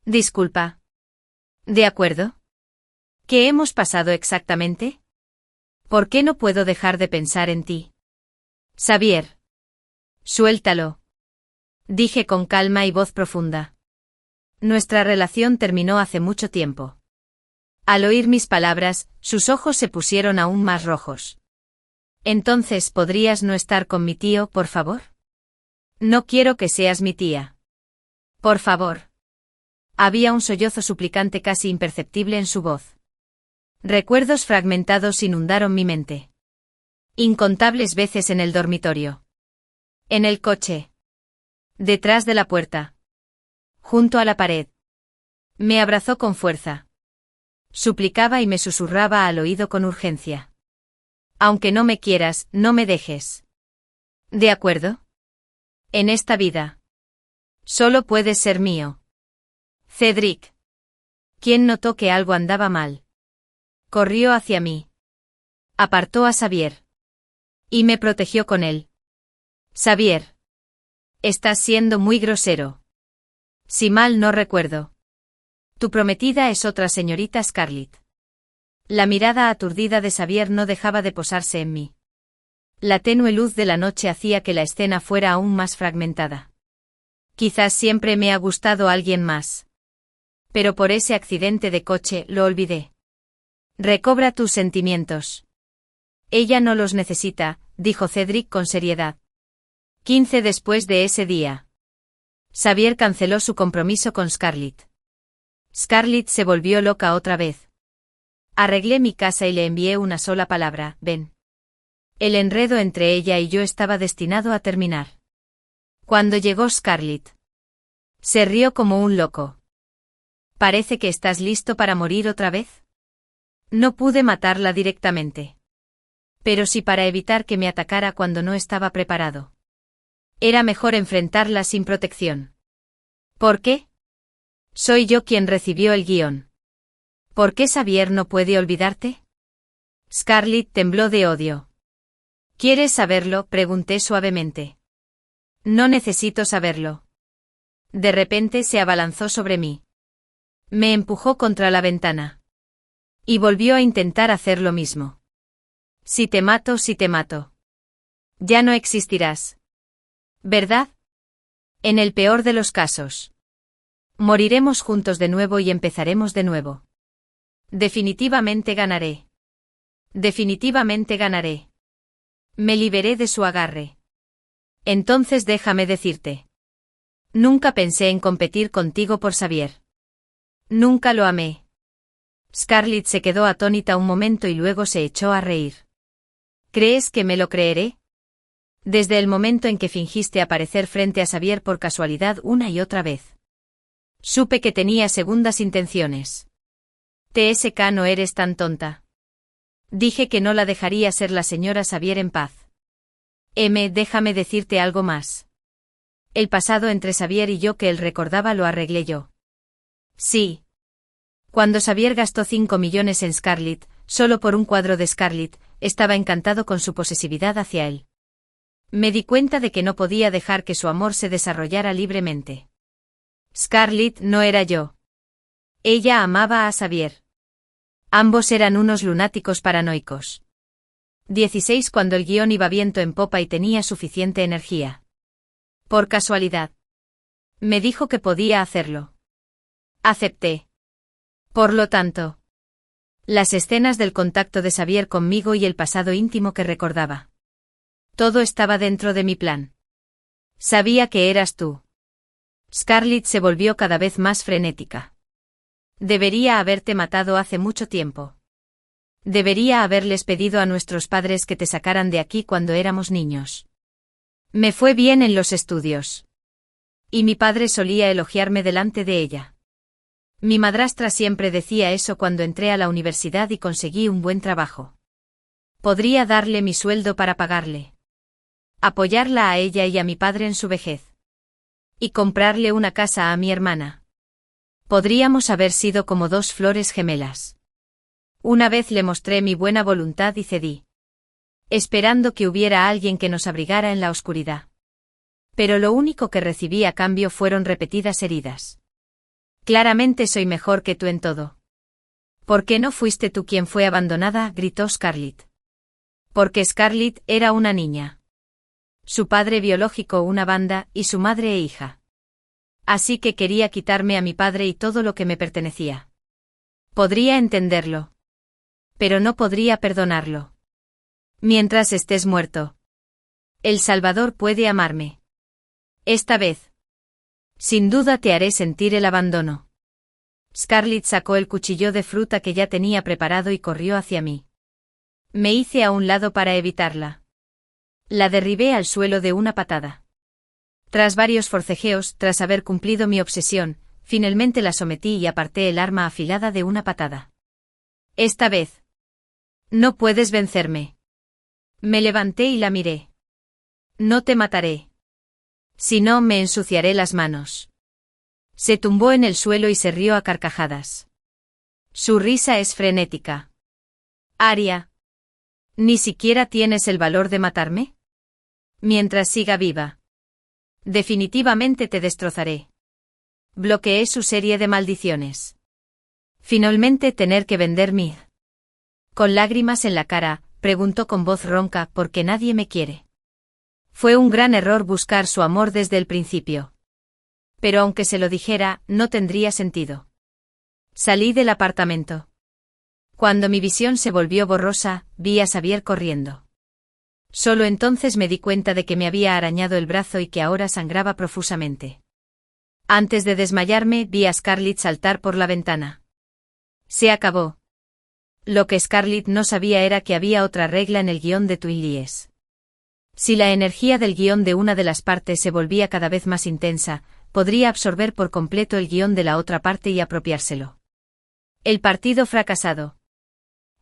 S1: Disculpa. ¿De acuerdo? ¿Qué hemos pasado exactamente? ¿Por qué no puedo dejar de pensar en ti? Xavier. Suéltalo. Dije con calma y voz profunda. Nuestra relación terminó hace mucho tiempo. Al oír mis palabras, sus ojos se pusieron aún más rojos. Entonces, ¿podrías no estar con mi tío, por favor? No quiero que seas mi tía. Por favor. Había un sollozo suplicante casi imperceptible en su voz. Recuerdos fragmentados inundaron mi mente. Incontables veces en el dormitorio. En el coche. Detrás de la puerta. Junto a la pared. Me abrazó con fuerza. Suplicaba y me susurraba al oído con urgencia. Aunque no me quieras, no me dejes. ¿De acuerdo? En esta vida. Solo puedes ser mío. Cedric. ¿Quién notó que algo andaba mal? Corrió hacia mí. Apartó a Xavier. Y me protegió con él. Xavier. Estás siendo muy grosero. Si mal no recuerdo. Tu prometida es otra señorita Scarlett. La mirada aturdida de Xavier no dejaba de posarse en mí. La tenue luz de la noche hacía que la escena fuera aún más fragmentada. Quizás siempre me ha gustado alguien más. Pero por ese accidente de coche lo olvidé. Recobra tus sentimientos. Ella no los necesita, dijo Cedric con seriedad. 15 después de ese día. Xavier canceló su compromiso con Scarlett. Scarlett se volvió loca otra vez. Arreglé mi casa y le envié una sola palabra, ven. El enredo entre ella y yo estaba destinado a terminar. Cuando llegó Scarlett, se rió como un loco. Parece que estás listo para morir otra vez. No pude matarla directamente. Pero sí para evitar que me atacara cuando no estaba preparado. Era mejor enfrentarla sin protección. ¿Por qué? Soy yo quien recibió el guión. ¿Por qué Xavier no puede olvidarte? Scarlett tembló de odio. ¿Quieres saberlo?, pregunté suavemente. No necesito saberlo. De repente se abalanzó sobre mí. Me empujó contra la ventana. Y volvió a intentar hacer lo mismo. Si te mato. Ya no existirás. ¿Verdad? En el peor de los casos. Moriremos juntos de nuevo y empezaremos de nuevo. Definitivamente ganaré. Definitivamente ganaré. Me liberé de su agarre. Entonces déjame decirte. Nunca pensé en competir contigo por Xavier. Nunca lo amé. Scarlett se quedó atónita un momento y luego se echó a reír. ¿Crees que me lo creeré? Desde el momento en que fingiste aparecer frente a Xavier por casualidad una y otra vez. Supe que tenía segundas intenciones. TSK, no eres tan tonta. Dije que no la dejaría ser la señora Xavier en paz. Déjame decirte algo más. El pasado entre Xavier y yo que él recordaba lo arreglé yo. Sí. Cuando Xavier gastó 5 millones en Scarlett, solo por un cuadro de Scarlett, estaba encantado con su posesividad hacia él. Me di cuenta de que no podía dejar que su amor se desarrollara libremente. Scarlett no era yo. Ella amaba a Xavier. Ambos eran unos lunáticos paranoicos. 16 cuando el guión iba viento en popa y tenía suficiente energía. Por casualidad. Me dijo que podía hacerlo. Acepté. Por lo tanto, las escenas del contacto de Xavier conmigo y el pasado íntimo que recordaba. Todo estaba dentro de mi plan. Sabía que eras tú. Scarlett se volvió cada vez más frenética. Debería haberte matado hace mucho tiempo. Debería haberles pedido a nuestros padres que te sacaran de aquí cuando éramos niños. Me fue bien en los estudios. Y mi padre solía elogiarme delante de ella. Mi madrastra siempre decía eso cuando entré a la universidad y conseguí un buen trabajo. Podría darle mi sueldo para pagarle. Apoyarla a ella y a mi padre en su vejez. Y comprarle una casa a mi hermana. Podríamos haber sido como dos flores gemelas. Una vez le mostré mi buena voluntad y cedí. Esperando que hubiera alguien que nos abrigara en la oscuridad. Pero lo único que recibí a cambio fueron repetidas heridas. Claramente soy mejor que tú en todo. ¿Por qué no fuiste tú quien fue abandonada?, gritó Scarlett. Porque Scarlett era una niña. Su padre biológico una banda y su madre e hija. Así que quería quitarme a mi padre y todo lo que me pertenecía. Podría entenderlo. Pero no podría perdonarlo. Mientras estés muerto. El Salvador puede amarme. Esta vez. Sin duda te haré sentir el abandono. Scarlett sacó el cuchillo de fruta que ya tenía preparado y corrió hacia mí. Me hice a un lado para evitarla. La derribé al suelo de una patada. Tras varios forcejeos, tras haber cumplido mi obsesión, finalmente la sometí y aparté el arma afilada de una patada. Esta vez. No puedes vencerme. Me levanté y la miré. No te mataré. Si no, me ensuciaré las manos. Se tumbó en el suelo y se rió a carcajadas. Su risa es frenética. Aria. ¿Ni siquiera tienes el valor de matarme? Mientras siga viva. Definitivamente te destrozaré. Bloqueé su serie de maldiciones. Finalmente tener que vender mi... Con lágrimas en la cara, preguntó con voz ronca, ¿por qué nadie me quiere? Fue un gran error buscar su amor desde el principio. Pero aunque se lo dijera, no tendría sentido. Salí del apartamento. Cuando mi visión se volvió borrosa, vi a Xavier corriendo. Solo entonces me di cuenta de que me había arañado el brazo y que ahora sangraba profusamente. Antes de desmayarme, vi a Scarlett saltar por la ventana. Se acabó. Lo que Scarlett no sabía era que había otra regla en el guión de Twin Lies. Si la energía del guión de una de las partes se volvía cada vez más intensa, podría absorber por completo el guión de la otra parte y apropiárselo. El partido fracasado,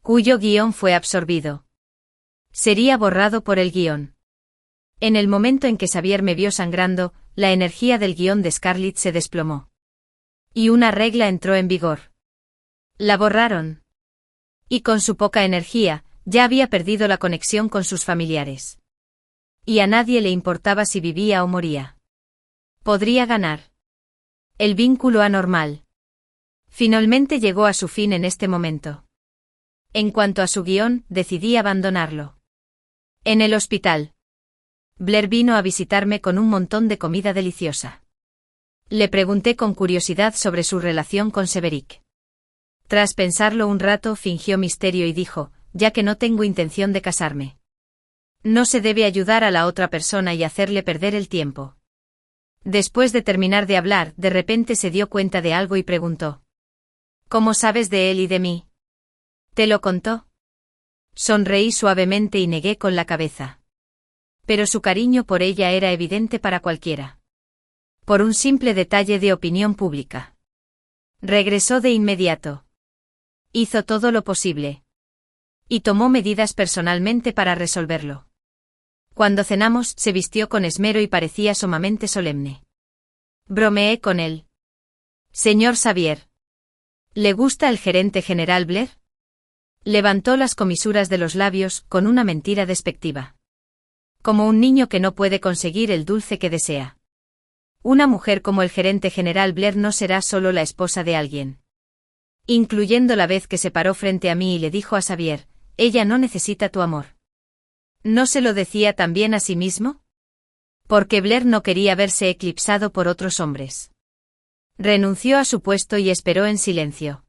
S1: cuyo guión fue absorbido, sería borrado por el guión. En el momento en que Xavier me vio sangrando, la energía del guión de Scarlett se desplomó. Y una regla entró en vigor. La borraron. Y con su poca energía, ya había perdido la conexión con sus familiares. Y a nadie le importaba si vivía o moría. Podría ganar. El vínculo anormal finalmente llegó a su fin en este momento. En cuanto a su guión, decidí abandonarlo. En el hospital, Blair vino a visitarme con un montón de comida deliciosa. Le pregunté con curiosidad sobre su relación con Severick. Tras pensarlo un rato, fingió misterio y dijo, ya que no tengo intención de casarme. No se debe ayudar a la otra persona y hacerle perder el tiempo. Después de terminar de hablar, de repente se dio cuenta de algo y preguntó. ¿Cómo sabes de él y de mí? ¿Te lo contó? Sonreí suavemente y negué con la cabeza. Pero su cariño por ella era evidente para cualquiera. Por un simple detalle de opinión pública. Regresó de inmediato. Hizo todo lo posible. Y tomó medidas personalmente para resolverlo. Cuando cenamos, se vistió con esmero y parecía sumamente solemne. Bromeé con él. Señor Xavier. ¿Le gusta el gerente general Blair? Levantó las comisuras de los labios, con una mentira despectiva. Como un niño que no puede conseguir el dulce que desea. Una mujer como el gerente general Blair no será solo la esposa de alguien. Incluyendo la vez que se paró frente a mí y le dijo a Xavier, ella no necesita tu amor. ¿No se lo decía también a sí mismo? Porque Blair no quería verse eclipsado por otros hombres. Renunció a su puesto y esperó en silencio.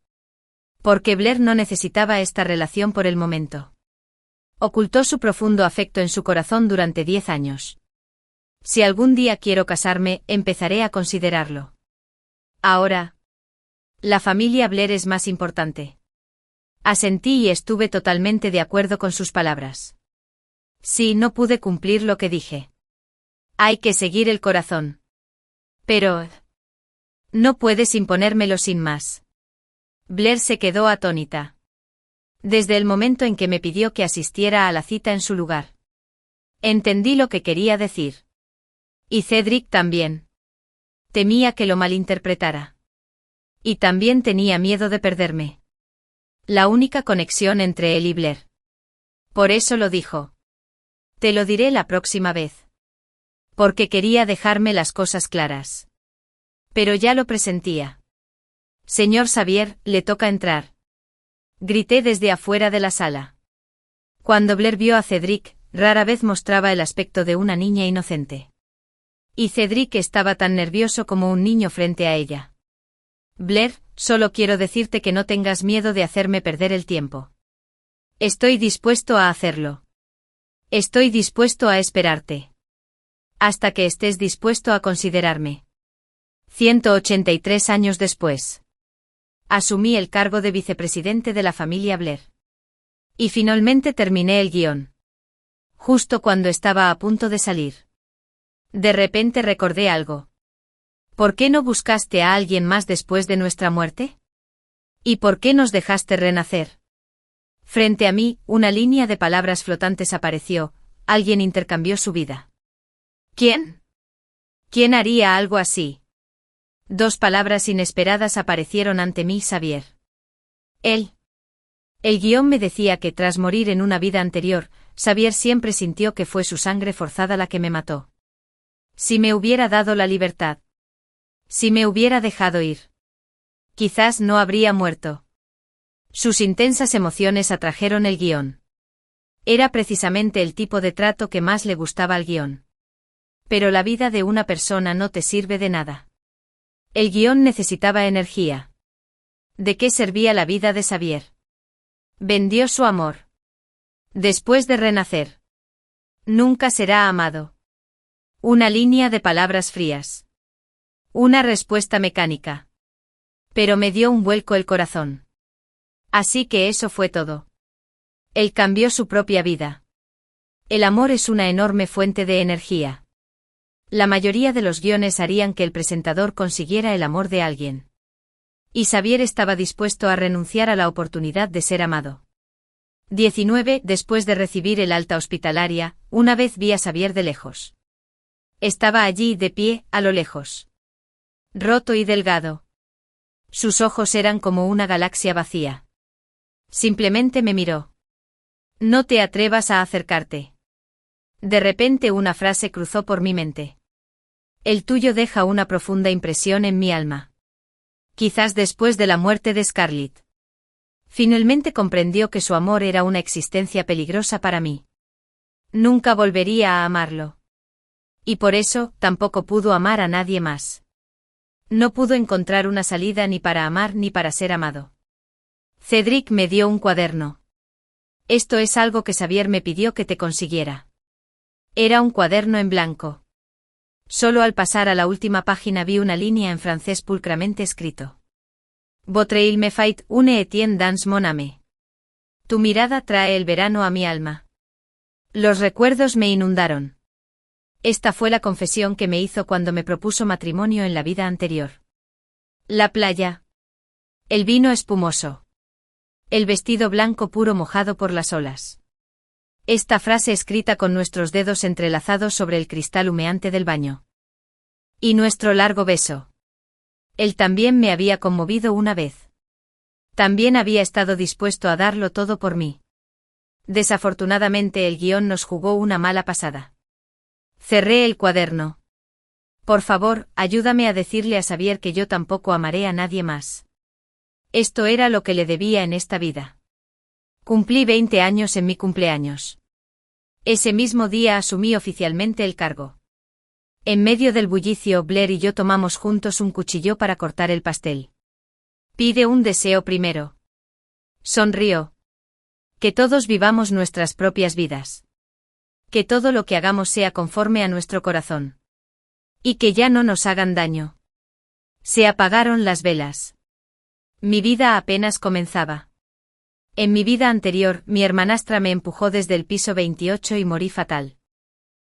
S1: Porque Blair no necesitaba esta relación por el momento. Ocultó su profundo afecto en su corazón durante 10 años. Si algún día quiero casarme, empezaré a considerarlo. Ahora, la familia Blair es más importante. Asentí y estuve totalmente de acuerdo con sus palabras. Sí, no pude cumplir lo que dije. Hay que seguir el corazón. Pero no puedes imponérmelo sin más. Blair se quedó atónita. Desde el momento en que me pidió que asistiera a la cita en su lugar. Entendí lo que quería decir. Y Cedric también. Temía que lo malinterpretara. Y también tenía miedo de perderme. La única conexión entre él y Blair. Por eso lo dijo. Te lo diré la próxima vez. Porque quería dejarme las cosas claras. Pero ya lo presentía. Señor Xavier, le toca entrar. Grité desde afuera de la sala. Cuando Blair vio a Cedric, rara vez mostraba el aspecto de una niña inocente. Y Cedric estaba tan nervioso como un niño frente a ella. Blair, solo quiero decirte que no tengas miedo de hacerme perder el tiempo. Estoy dispuesto a hacerlo. Estoy dispuesto a esperarte. Hasta que estés dispuesto a considerarme. 183 años después. Asumí el cargo de vicepresidente de la familia Blair. Y finalmente terminé el guión. Justo cuando estaba a punto de salir. De repente recordé algo. ¿Por qué no buscaste a alguien más después de nuestra muerte? ¿Y por qué nos dejaste renacer? Frente a mí, una línea de palabras flotantes apareció, alguien intercambió su vida. ¿Quién? ¿Quién haría algo así? 2 palabras inesperadas aparecieron ante mí, Xavier. Él. El guión me decía que tras morir en una vida anterior, Xavier siempre sintió que fue su sangre forzada la que me mató. Si me hubiera dado la libertad. Si me hubiera dejado ir. Quizás no habría muerto. Sus intensas emociones atrajeron el guión. Era precisamente el tipo de trato que más le gustaba al guión. Pero la vida de una persona no te sirve de nada. El guión necesitaba energía. ¿De qué servía la vida de Xavier? Vendió su amor. Después de renacer. Nunca será amado. Una línea de palabras frías. Una respuesta mecánica. Pero me dio un vuelco el corazón. Así que eso fue todo. Él cambió su propia vida. El amor es una enorme fuente de energía. La mayoría de los guiones harían que el presentador consiguiera el amor de alguien. Y Xavier estaba dispuesto a renunciar a la oportunidad de ser amado. 19. Después de recibir el alta hospitalaria, una vez vi a Xavier de lejos. Estaba allí de pie, a lo lejos. Roto y delgado. Sus ojos eran como una galaxia vacía. Simplemente me miró. No te atrevas a acercarte. De repente una frase cruzó por mi mente. El tuyo deja una profunda impresión en mi alma. Quizás después de la muerte de Scarlett. Finalmente comprendió que su amor era una existencia peligrosa para mí. Nunca volvería a amarlo. Y por eso, tampoco pudo amar a nadie más. No pudo encontrar una salida ni para amar ni para ser amado. Cedric me dio un cuaderno. Esto es algo que Xavier me pidió que te consiguiera. Era un cuaderno en blanco. Solo al pasar a la última página vi una línea en francés pulcramente escrito. Votre il me fait une Etienne dans mon âme. Tu mirada trae el verano a mi alma. Los recuerdos me inundaron. Esta fue la confesión que me hizo cuando me propuso matrimonio en la vida anterior. La playa. El vino espumoso. El vestido blanco puro mojado por las olas. Esta frase escrita con nuestros dedos entrelazados sobre el cristal humeante del baño. Y nuestro largo beso. Él también me había conmovido una vez. También había estado dispuesto a darlo todo por mí. Desafortunadamente el guión nos jugó una mala pasada. Cerré el cuaderno. Por favor, ayúdame a decirle a Xavier que yo tampoco amaré a nadie más. Esto era lo que le debía en esta vida. Cumplí 20 años en mi cumpleaños. Ese mismo día asumí oficialmente el cargo. En medio del bullicio, Blair y yo tomamos juntos un cuchillo para cortar el pastel. Pide un deseo primero. Sonrió. Que todos vivamos nuestras propias vidas. Que todo lo que hagamos sea conforme a nuestro corazón. Y que ya no nos hagan daño. Se apagaron las velas. Mi vida apenas comenzaba. En mi vida anterior, mi hermanastra me empujó desde el piso 28 y morí fatal.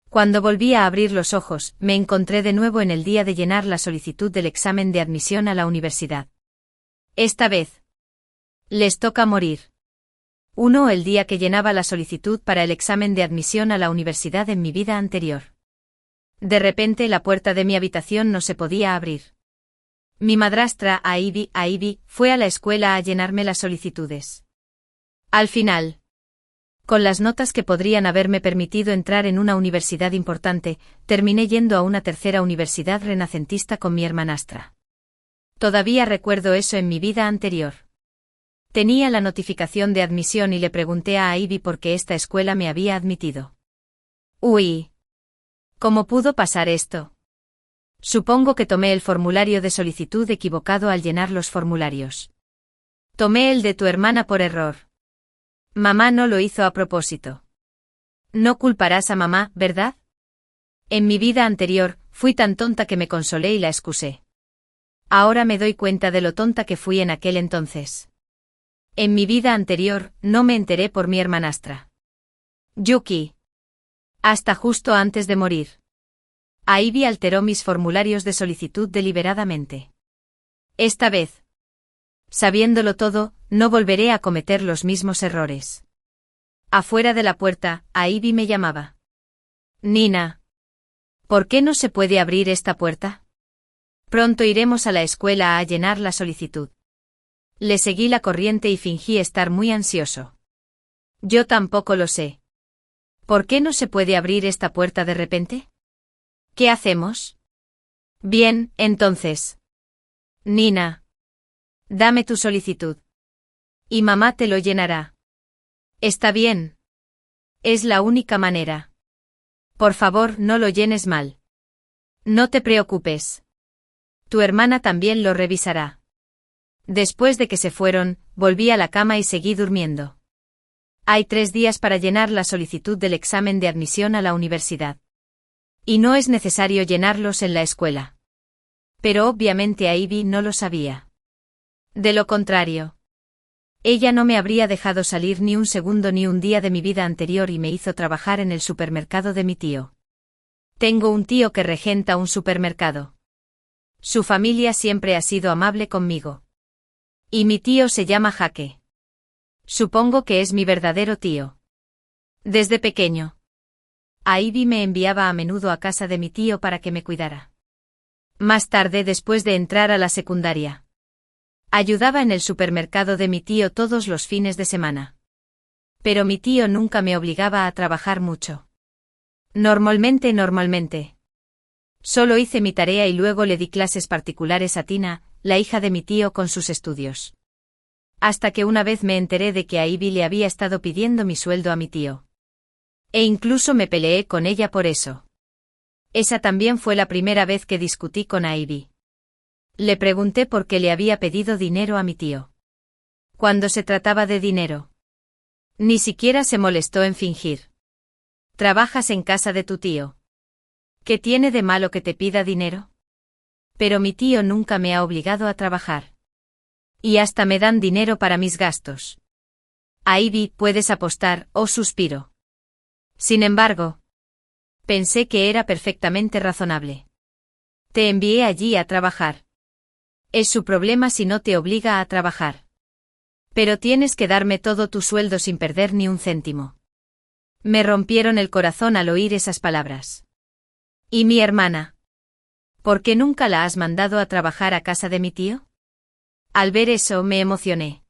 S1: Cuando volví a abrir los ojos, me encontré de nuevo en el día de llenar la solicitud del examen de admisión a la universidad. Esta vez. Les toca morir. Uno, el día que llenaba la solicitud para el examen de admisión a la universidad en mi vida anterior. De repente la puerta de mi habitación no se podía abrir. Mi madrastra, Ivy, fue a la escuela a llenarme las solicitudes. Al final, con las notas que podrían haberme permitido entrar en una universidad importante, terminé yendo a una tercera universidad renacentista con mi hermanastra. Todavía recuerdo eso en mi vida anterior. Tenía la notificación de admisión y le pregunté a Ivy por qué esta escuela me había admitido. Uy. ¿Cómo pudo pasar esto? Supongo que tomé el formulario de solicitud equivocado al llenar los formularios. Tomé el de tu hermana por error. Mamá no lo hizo a propósito. No culparás a mamá, ¿verdad? En mi vida anterior, fui tan tonta que me consolé y la excusé. Ahora me doy cuenta de lo tonta que fui en aquel entonces. En mi vida anterior, no me enteré por mi hermanastra. Yuki. Hasta justo antes de morir. Ivy alteró mis formularios de solicitud deliberadamente. Esta vez. Sabiéndolo todo, no volveré a cometer los mismos errores. Afuera de la puerta, Ivy me llamaba. Nina. ¿Por qué no se puede abrir esta puerta? Pronto iremos a la escuela a llenar la solicitud. Le seguí la corriente y fingí estar muy ansioso. Yo tampoco lo sé. ¿Por qué no se puede abrir esta puerta de repente? ¿Qué hacemos? Bien, entonces. Nina. Dame tu solicitud. Y mamá te lo llenará. Está bien. Es la única manera. Por favor, no lo llenes mal. No te preocupes. Tu hermana también lo revisará. Después de que se fueron, volví a la cama y seguí durmiendo. Hay 3 días para llenar la solicitud del examen de admisión a la universidad. Y no es necesario llenarlos en la escuela. Pero obviamente Ivy no lo sabía. De lo contrario, ella no me habría dejado salir ni un segundo ni un día de mi vida anterior y me hizo trabajar en el supermercado de mi tío. Tengo un tío que regenta un supermercado. Su familia siempre ha sido amable conmigo. Y mi tío se llama Jaque. Supongo que es mi verdadero tío. Desde pequeño, Ivy me enviaba a menudo a casa de mi tío para que me cuidara. Más tarde, después de entrar a la secundaria, ayudaba en el supermercado de mi tío todos los fines de semana. Pero mi tío nunca me obligaba a trabajar mucho. Normalmente. Solo hice mi tarea y luego le di clases particulares a Tina, la hija de mi tío, con sus estudios. Hasta que una vez me enteré de que Ivy le había estado pidiendo mi sueldo a mi tío. E incluso me peleé con ella por eso. Esa también fue la primera vez que discutí con Ivy. Le pregunté por qué le había pedido dinero a mi tío. Cuando se trataba de dinero, ni siquiera se molestó en fingir. ¿Trabajas en casa de tu tío? ¿Qué tiene de malo que te pida dinero? Pero mi tío nunca me ha obligado a trabajar. Y hasta me dan dinero para mis gastos. Ivy, puedes apostar, suspiro. Sin embargo, pensé que era perfectamente razonable. Te envié allí a trabajar. Es su problema si no te obliga a trabajar. Pero tienes que darme todo tu sueldo sin perder ni un céntimo. Me rompieron el corazón al oír esas palabras. ¿Y mi hermana? ¿Por qué nunca la has mandado a trabajar a casa de mi tío? Al ver eso me emocioné.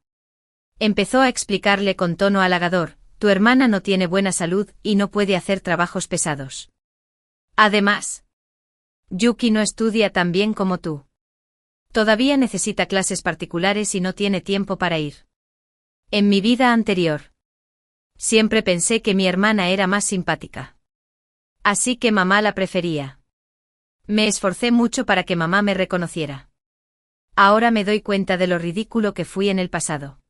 S1: Empezó a explicarle con tono halagador: tu hermana no tiene buena salud y no puede hacer trabajos pesados. Además, Yuki no estudia tan bien como tú. Todavía necesita clases particulares y no tiene tiempo para ir. En mi vida anterior, siempre pensé que mi hermana era más simpática. Así que mamá la prefería. Me esforcé mucho para que mamá me reconociera. Ahora me doy cuenta de lo ridículo que fui en el pasado.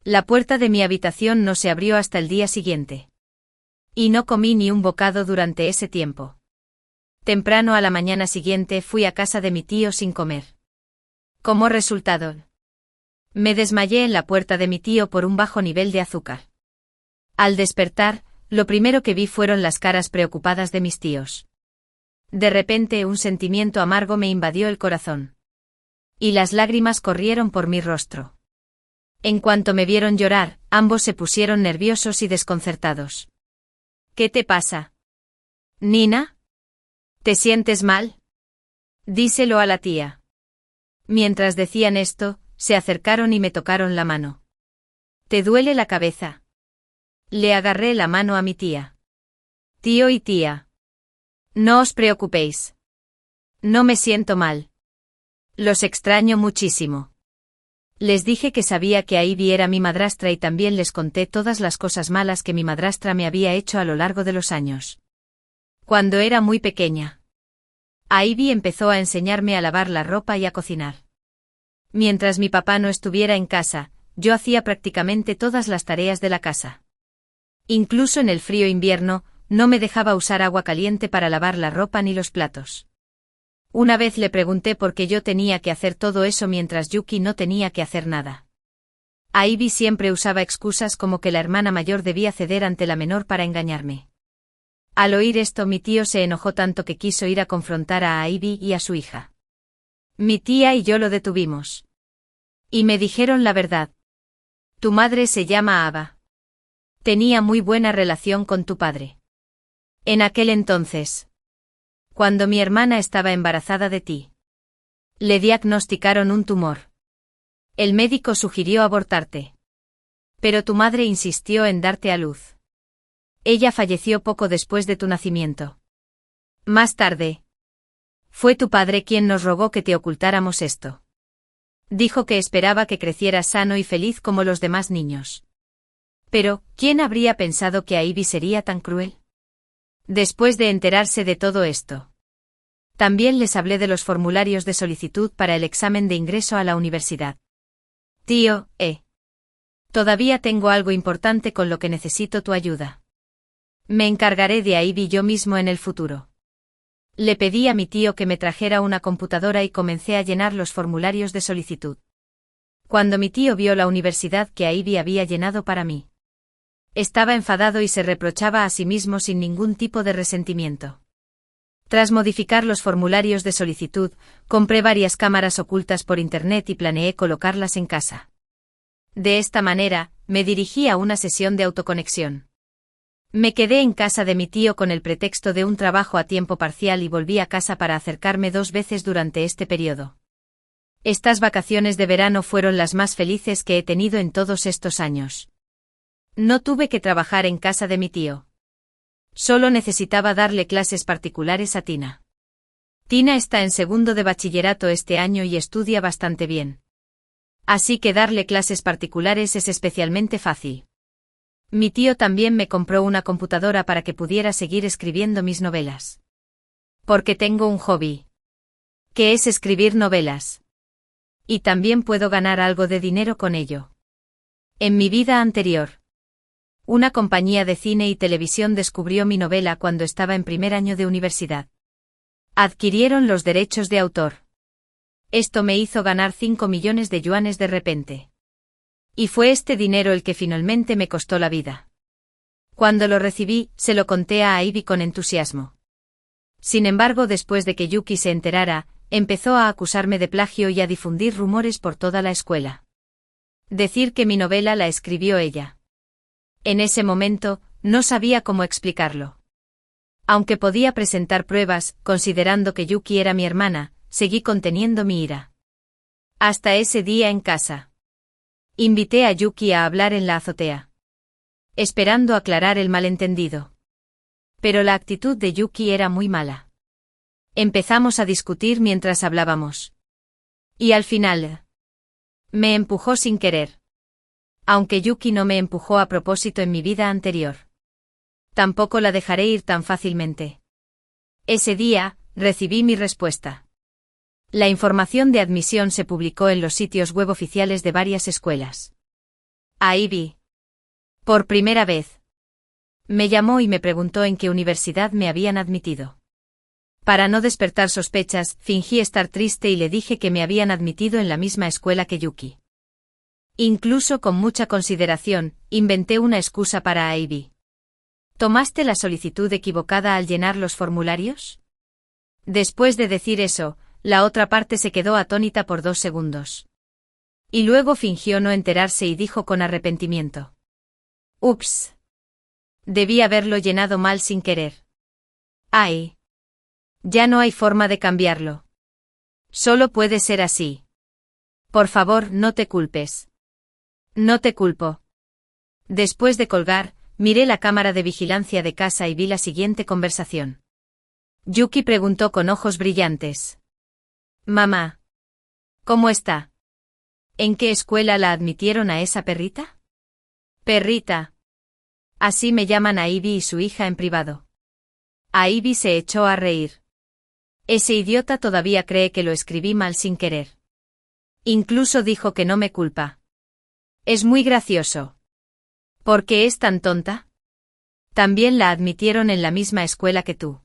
S1: La puerta de mi habitación no se abrió hasta el día siguiente. Y no comí ni un bocado durante ese tiempo. Temprano a la mañana siguiente fui a casa de mi tío sin comer. Como resultado, me desmayé en la puerta de mi tío por un bajo nivel de azúcar. Al despertar, lo primero que vi fueron las caras preocupadas de mis tíos. De repente un sentimiento amargo me invadió el corazón. Y las lágrimas corrieron por mi rostro. En cuanto me vieron llorar, ambos se pusieron nerviosos y desconcertados. ¿Qué te pasa? ¿Nina? ¿Te sientes mal? Díselo a la tía. Mientras decían esto, se acercaron y me tocaron la mano. ¿Te duele la cabeza? Le agarré la mano a mi tía. Tío y tía. No os preocupéis. No me siento mal. Los extraño muchísimo. Les dije que sabía que Ivy era mi madrastra y también les conté todas las cosas malas que mi madrastra me había hecho a lo largo de los años. Cuando era muy pequeña, Ivy empezó a enseñarme a lavar la ropa y a cocinar. Mientras mi papá no estuviera en casa, yo hacía prácticamente todas las tareas de la casa. Incluso en el frío invierno, no me dejaba usar agua caliente para lavar la ropa ni los platos. Una vez le pregunté por qué yo tenía que hacer todo eso mientras Yuki no tenía que hacer nada. Ivy siempre usaba excusas como que la hermana mayor debía ceder ante la menor para engañarme. Al oír esto, mi tío se enojó tanto que quiso ir a confrontar a Ivy y a su hija. Mi tía y yo lo detuvimos. Y me dijeron la verdad. Tu madre se llama Ava. Tenía muy buena relación con tu padre. En aquel entonces, cuando mi hermana estaba embarazada de ti, le diagnosticaron un tumor. El médico sugirió abortarte. Pero tu madre insistió en darte a luz. Ella falleció poco después de tu nacimiento. Más tarde, fue tu padre quien nos rogó que te ocultáramos esto. Dijo que esperaba que crecieras sano y feliz como los demás niños. Pero, ¿quién habría pensado que Ivy sería tan cruel? Después de enterarse de todo esto, también les hablé de los formularios de solicitud para el examen de ingreso a la universidad. Tío, Todavía tengo algo importante con lo que necesito tu ayuda. Me encargaré de Ivy yo mismo en el futuro. Le pedí a mi tío que me trajera una computadora y comencé a llenar los formularios de solicitud. Cuando mi tío vio la universidad que Ivy había llenado para mí, estaba enfadado y se reprochaba a sí mismo sin ningún tipo de resentimiento. Tras modificar los formularios de solicitud, compré varias cámaras ocultas por internet y planeé colocarlas en casa. De esta manera, me dirigí a una sesión de autoconexión. Me quedé en casa de mi tío con el pretexto de un trabajo a tiempo parcial y volví a casa para acercarme 2 veces durante este periodo. Estas vacaciones de verano fueron las más felices que he tenido en todos estos años. No tuve que trabajar en casa de mi tío. Solo necesitaba darle clases particulares a Tina. Tina está en segundo de bachillerato este año y estudia bastante bien. Así que darle clases particulares es especialmente fácil. Mi tío también me compró una computadora para que pudiera seguir escribiendo mis novelas. Porque tengo un hobby, que es escribir novelas. Y también puedo ganar algo de dinero con ello. En mi vida anterior, una compañía de cine y televisión descubrió mi novela cuando estaba en primer año de universidad. Adquirieron los derechos de autor. Esto me hizo ganar 5 millones de yuanes de repente. Y fue este dinero el que finalmente me costó la vida. Cuando lo recibí, se lo conté a Ivy con entusiasmo. Sin embargo, después de que Yuki se enterara, empezó a acusarme de plagio y a difundir rumores por toda la escuela. Decir que mi novela la escribió ella. En ese momento, no sabía cómo explicarlo. Aunque podía presentar pruebas, considerando que Yuki era mi hermana, seguí conteniendo mi ira. Hasta ese día en casa. Invité a Yuki a hablar en la azotea, esperando aclarar el malentendido. Pero la actitud de Yuki era muy mala. Empezamos a discutir mientras hablábamos. Y al final, me empujó sin querer. Aunque Yuki no me empujó a propósito en mi vida anterior. Tampoco la dejaré ir tan fácilmente. Ese día, recibí mi respuesta. La información de admisión se publicó en los sitios web oficiales de varias escuelas. A Ivy. Por primera vez. Me llamó y me preguntó en qué universidad me habían admitido. Para no despertar sospechas, fingí estar triste y le dije que me habían admitido en la misma escuela que Yuki. Incluso con mucha consideración, inventé una excusa para Ivy. ¿Tomaste la solicitud equivocada al llenar los formularios? Después de decir eso, la otra parte se quedó atónita por 2 segundos. Y luego fingió no enterarse y dijo con arrepentimiento. Ups. Debí haberlo llenado mal sin querer. Ay. Ya no hay forma de cambiarlo. Solo puede ser así. Por favor, no te culpes. No te culpo. Después de colgar, miré la cámara de vigilancia de casa y vi la siguiente conversación. Yuki preguntó con ojos brillantes. Mamá. ¿Cómo está? ¿En qué escuela la admitieron a esa perrita? Perrita. Así me llaman a Ivy y su hija en privado. A Ivy se echó a reír. Ese idiota todavía cree que lo escribí mal sin querer. Incluso dijo que no me culpa. Es muy gracioso. ¿Por qué es tan tonta? También la admitieron en la misma escuela que tú.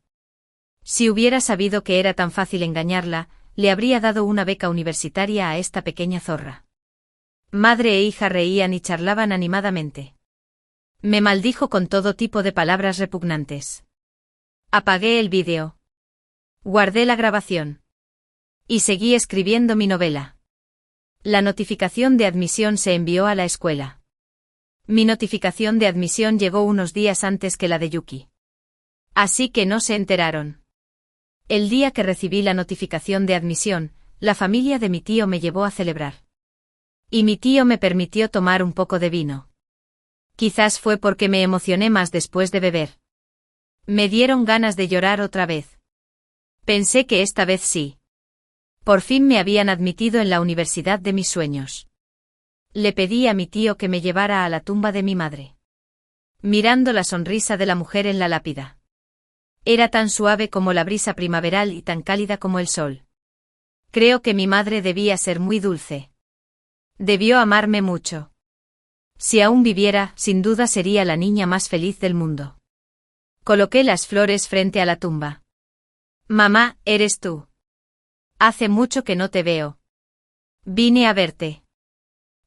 S1: Si hubiera sabido que era tan fácil engañarla, le habría dado una beca universitaria a esta pequeña zorra. Madre e hija reían y charlaban animadamente. Me maldijo con todo tipo de palabras repugnantes. Apagué el vídeo. Guardé la grabación. Y seguí escribiendo mi novela. La notificación de admisión se envió a la escuela. Mi notificación de admisión llegó unos días antes que la de Yuki. Así que no se enteraron. El día que recibí la notificación de admisión, la familia de mi tío me llevó a celebrar. Y mi tío me permitió tomar un poco de vino. Quizás fue porque me emocioné más después de beber. Me dieron ganas de llorar otra vez. Pensé que esta vez sí. Por fin me habían admitido en la universidad de mis sueños. Le pedí a mi tío que me llevara a la tumba de mi madre. Mirando la sonrisa de la mujer en la lápida. Era tan suave como la brisa primaveral y tan cálida como el sol. Creo que mi madre debía ser muy dulce. Debió amarme mucho. Si aún viviera, sin duda sería la niña más feliz del mundo. Coloqué las flores frente a la tumba. Mamá, ¿eres tú? Hace mucho que no te veo. Vine a verte.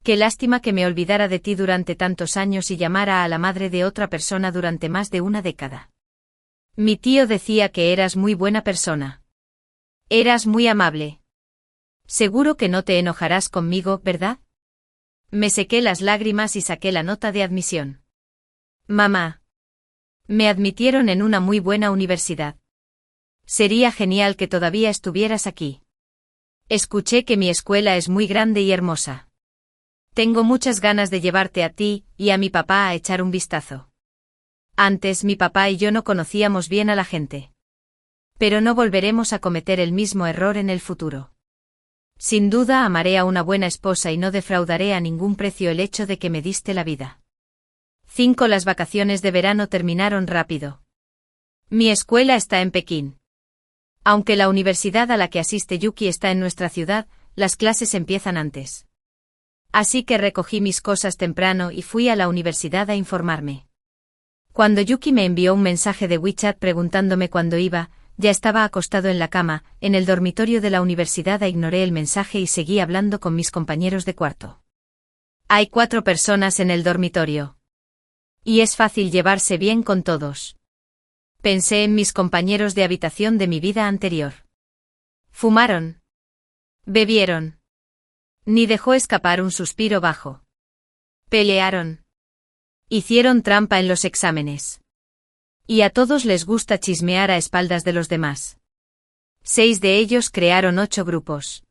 S1: Qué lástima que me olvidara de ti durante tantos años y llamara a la madre de otra persona durante más de una década. Mi tío decía que eras muy buena persona. Eras muy amable. Seguro que no te enojarás conmigo, ¿verdad? Me sequé las lágrimas y saqué la nota de admisión. Mamá. Me admitieron en una muy buena universidad. Sería genial que todavía estuvieras aquí. Escuché que mi escuela es muy grande y hermosa. Tengo muchas ganas de llevarte a ti y a mi papá a echar un vistazo. Antes mi papá y yo no conocíamos bien a la gente. Pero no volveremos a cometer el mismo error en el futuro. Sin duda amaré a una buena esposa y no defraudaré a ningún precio el hecho de que me diste la vida. 5. Las vacaciones de verano terminaron rápido. Mi escuela está en Pekín. Aunque la universidad a la que asiste Yuki está en nuestra ciudad, las clases empiezan antes. Así que recogí mis cosas temprano y fui a la universidad a informarme. Cuando Yuki me envió un mensaje de WeChat preguntándome cuándo iba, ya estaba acostado en la cama, en el dormitorio de la universidad. Ignoré el mensaje y seguí hablando con mis compañeros de cuarto. Hay 4 personas en el dormitorio. Y es fácil llevarse bien con todos. Pensé en mis compañeros de habitación de mi vida anterior. Fumaron. Bebieron. Ni dejó escapar un suspiro bajo. Pelearon. Hicieron trampa en los exámenes. Y a todos les gusta chismear a espaldas de los demás. 6 de ellos crearon 8 grupos.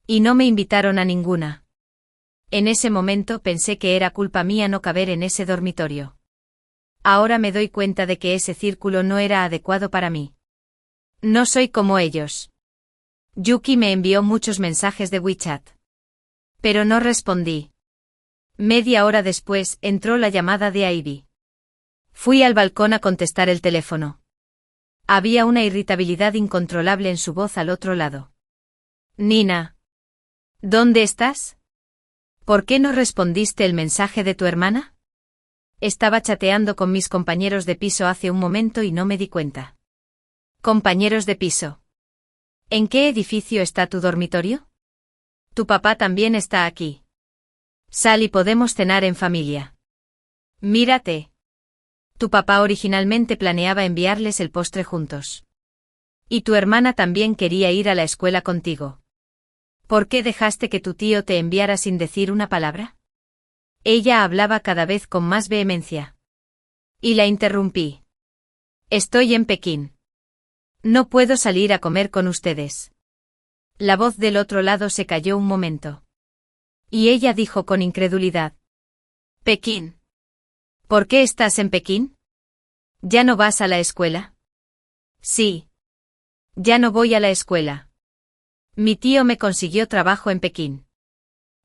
S1: Y no me invitaron a ninguna. En ese momento pensé que era culpa mía no caber en ese dormitorio. Ahora me doy cuenta de que ese círculo no era adecuado para mí. No soy como ellos. Yuki me envió muchos mensajes de WeChat. Pero no respondí. Media hora después entró la llamada de Ivy. Fui al balcón a contestar el teléfono. Había una irritabilidad incontrolable en su voz al otro lado. Nina. ¿Dónde estás? ¿Por qué no respondiste el mensaje de tu hermana? Estaba chateando con mis compañeros de piso hace un momento y no me di cuenta. Compañeros de piso. ¿En qué edificio está tu dormitorio? Tu papá también está aquí. Sal y podemos cenar en familia. Mírate. Tu papá originalmente planeaba enviarles el postre juntos. Y tu hermana también quería ir a la escuela contigo. ¿Por qué dejaste que tu tío te enviara sin decir una palabra? Ella hablaba cada vez con más vehemencia. Y la interrumpí. Estoy en Pekín. No puedo salir a comer con ustedes. La voz del otro lado se calló un momento. Y ella dijo con incredulidad. Pekín. ¿Por qué estás en Pekín? ¿Ya no vas a la escuela? Sí. Ya no voy a la escuela. Mi tío me consiguió trabajo en Pekín.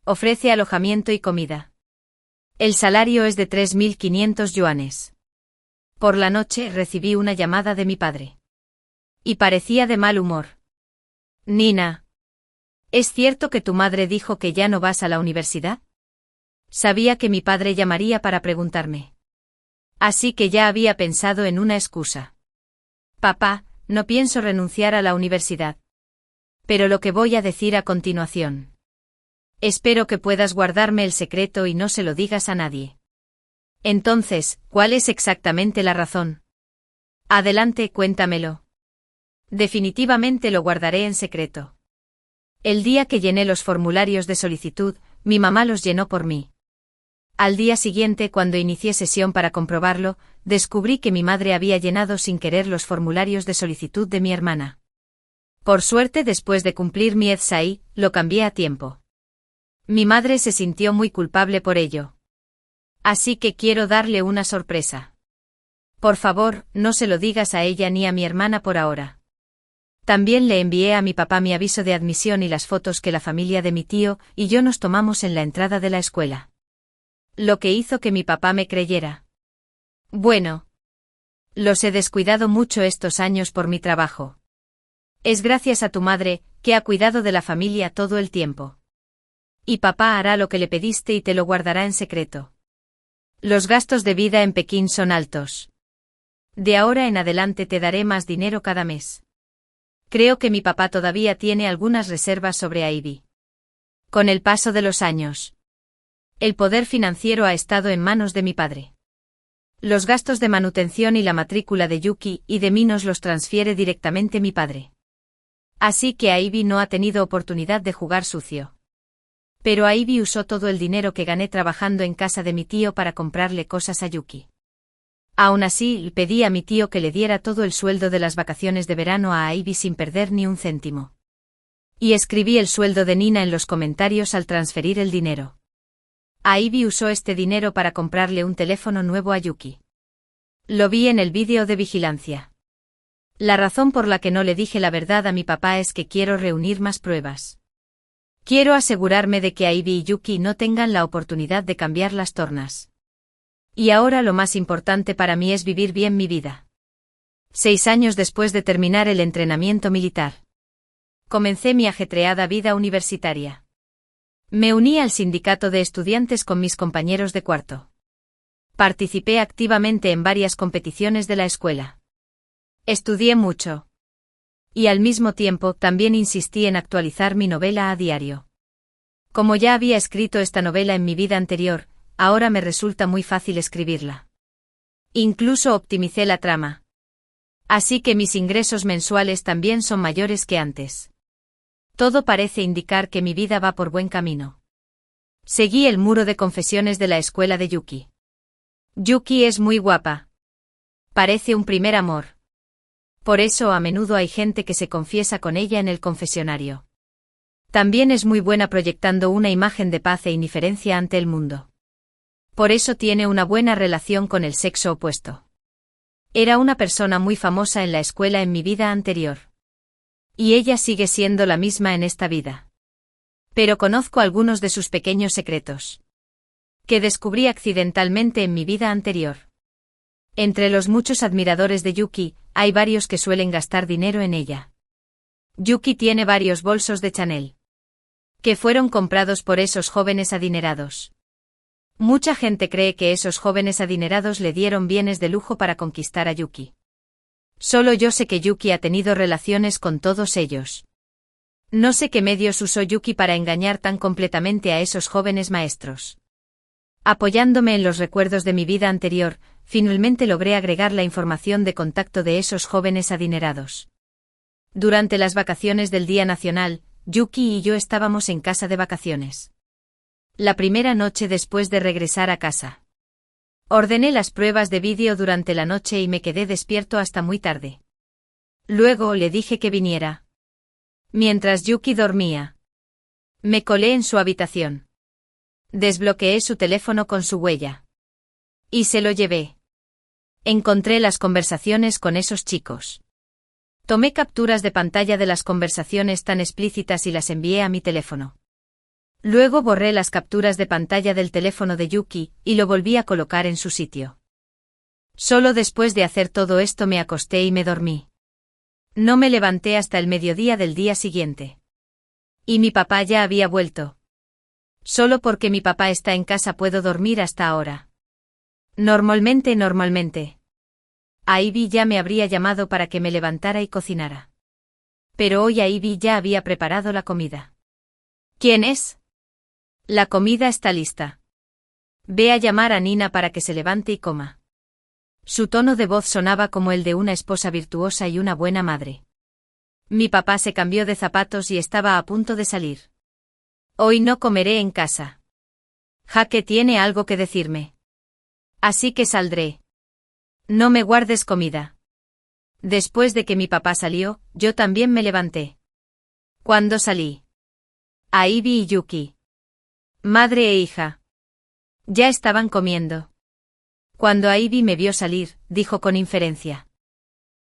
S1: Ofrece alojamiento y comida. El salario es de 3.500 yuanes. Por la noche recibí una llamada de mi padre. Y parecía de mal humor. Nina. ¿Es cierto que tu madre dijo que ya no vas a la universidad? Sabía que mi padre llamaría para preguntarme. Así que ya había pensado en una excusa. Papá, no pienso renunciar a la universidad. Pero lo que voy a decir a continuación. Espero que puedas guardarme el secreto y no se lo digas a nadie. Entonces, ¿cuál es exactamente la razón? Adelante, cuéntamelo. Definitivamente lo guardaré en secreto. El día que llené los formularios de solicitud, mi mamá los llenó por mí. Al día siguiente, cuando inicié sesión para comprobarlo, descubrí que mi madre había llenado sin querer los formularios de solicitud de mi hermana. Por suerte, después de cumplir mi EZSAI, lo cambié a tiempo. Mi madre se sintió muy culpable por ello. Así que quiero darle una sorpresa. Por favor, no se lo digas a ella ni a mi hermana por ahora. También le envié a mi papá mi aviso de admisión y las fotos que la familia de mi tío y yo nos tomamos en la entrada de la escuela. Lo que hizo que mi papá me creyera. Bueno. Los he descuidado mucho estos años por mi trabajo. Es gracias a tu madre, que ha cuidado de la familia todo el tiempo. Y papá hará lo que le pediste y te lo guardará en secreto. Los gastos de vida en Pekín son altos. De ahora en adelante te daré más dinero cada mes. Creo que mi papá todavía tiene algunas reservas sobre Ivy. Con el paso de los años, el poder financiero ha estado en manos de mi padre. Los gastos de manutención y la matrícula de Yuki y de mí nos los transfiere directamente mi padre. Así que Ivy no ha tenido oportunidad de jugar sucio. Pero Ivy usó todo el dinero que gané trabajando en casa de mi tío para comprarle cosas a Yuki. Aún así, pedí a mi tío que le diera todo el sueldo de las vacaciones de verano a Ivy sin perder ni un céntimo. Y escribí el sueldo de Nina en los comentarios al transferir el dinero. Ivy usó este dinero para comprarle un teléfono nuevo a Yuki. Lo vi en el vídeo de vigilancia. La razón por la que no le dije la verdad a mi papá es que quiero reunir más pruebas. Quiero asegurarme de que Ivy y Yuki no tengan la oportunidad de cambiar las tornas. Y ahora lo más importante para mí es vivir bien mi vida. 6 años después de terminar el entrenamiento militar, comencé mi ajetreada vida universitaria. Me uní al sindicato de estudiantes con mis compañeros de cuarto. Participé activamente en varias competiciones de la escuela. Estudié mucho. Y al mismo tiempo también insistí en actualizar mi novela a diario. Como ya había escrito esta novela en mi vida anterior, ahora me resulta muy fácil escribirla. Incluso optimicé la trama. Así que mis ingresos mensuales también son mayores que antes. Todo parece indicar que mi vida va por buen camino. Seguí el muro de confesiones de la escuela de Yuki. Yuki es muy guapa. Parece un primer amor. Por eso a menudo hay gente que se confiesa con ella en el confesionario. También es muy buena proyectando una imagen de paz e indiferencia ante el mundo. Por eso tiene una buena relación con el sexo opuesto. Era una persona muy famosa en la escuela en mi vida anterior. Y ella sigue siendo la misma en esta vida. Pero conozco algunos de sus pequeños secretos, que descubrí accidentalmente en mi vida anterior. Entre los muchos admiradores de Yuki, hay varios que suelen gastar dinero en ella. Yuki tiene varios bolsos de Chanel, que fueron comprados por esos jóvenes adinerados. Mucha gente cree que esos jóvenes adinerados le dieron bienes de lujo para conquistar a Yuki. Solo yo sé que Yuki ha tenido relaciones con todos ellos. No sé qué medios usó Yuki para engañar tan completamente a esos jóvenes maestros. Apoyándome en los recuerdos de mi vida anterior, finalmente logré agregar la información de contacto de esos jóvenes adinerados. Durante las vacaciones del Día Nacional, Yuki y yo estábamos en casa de vacaciones. La primera noche después de regresar a casa. Ordené las pruebas de vídeo durante la noche y me quedé despierto hasta muy tarde. Luego le dije que viniera. Mientras Yuki dormía, me colé en su habitación. Desbloqueé su teléfono con su huella. Y se lo llevé. Encontré las conversaciones con esos chicos. Tomé capturas de pantalla de las conversaciones tan explícitas y las envié a mi teléfono. Luego borré las capturas de pantalla del teléfono de Yuki y lo volví a colocar en su sitio. Solo después de hacer todo esto me acosté y me dormí. No me levanté hasta el mediodía del día siguiente. Y mi papá ya había vuelto. Solo porque mi papá está en casa puedo dormir hasta ahora. Normalmente. Ivy ya me habría llamado para que me levantara y cocinara. Pero hoy Ivy ya había preparado la comida. ¿Quién es? La comida está lista. Ve a llamar a Nina para que se levante y coma. Su tono de voz sonaba como el de una esposa virtuosa y una buena madre. Mi papá se cambió de zapatos y estaba a punto de salir. Hoy no comeré en casa. Jaque tiene algo que decirme. Así que saldré. No me guardes comida. Después de que mi papá salió, yo también me levanté. ¿Cuándo salí? Ivy y Yuki, madre e hija, ya estaban comiendo. Cuando Ivy me vio salir, dijo con inferencia: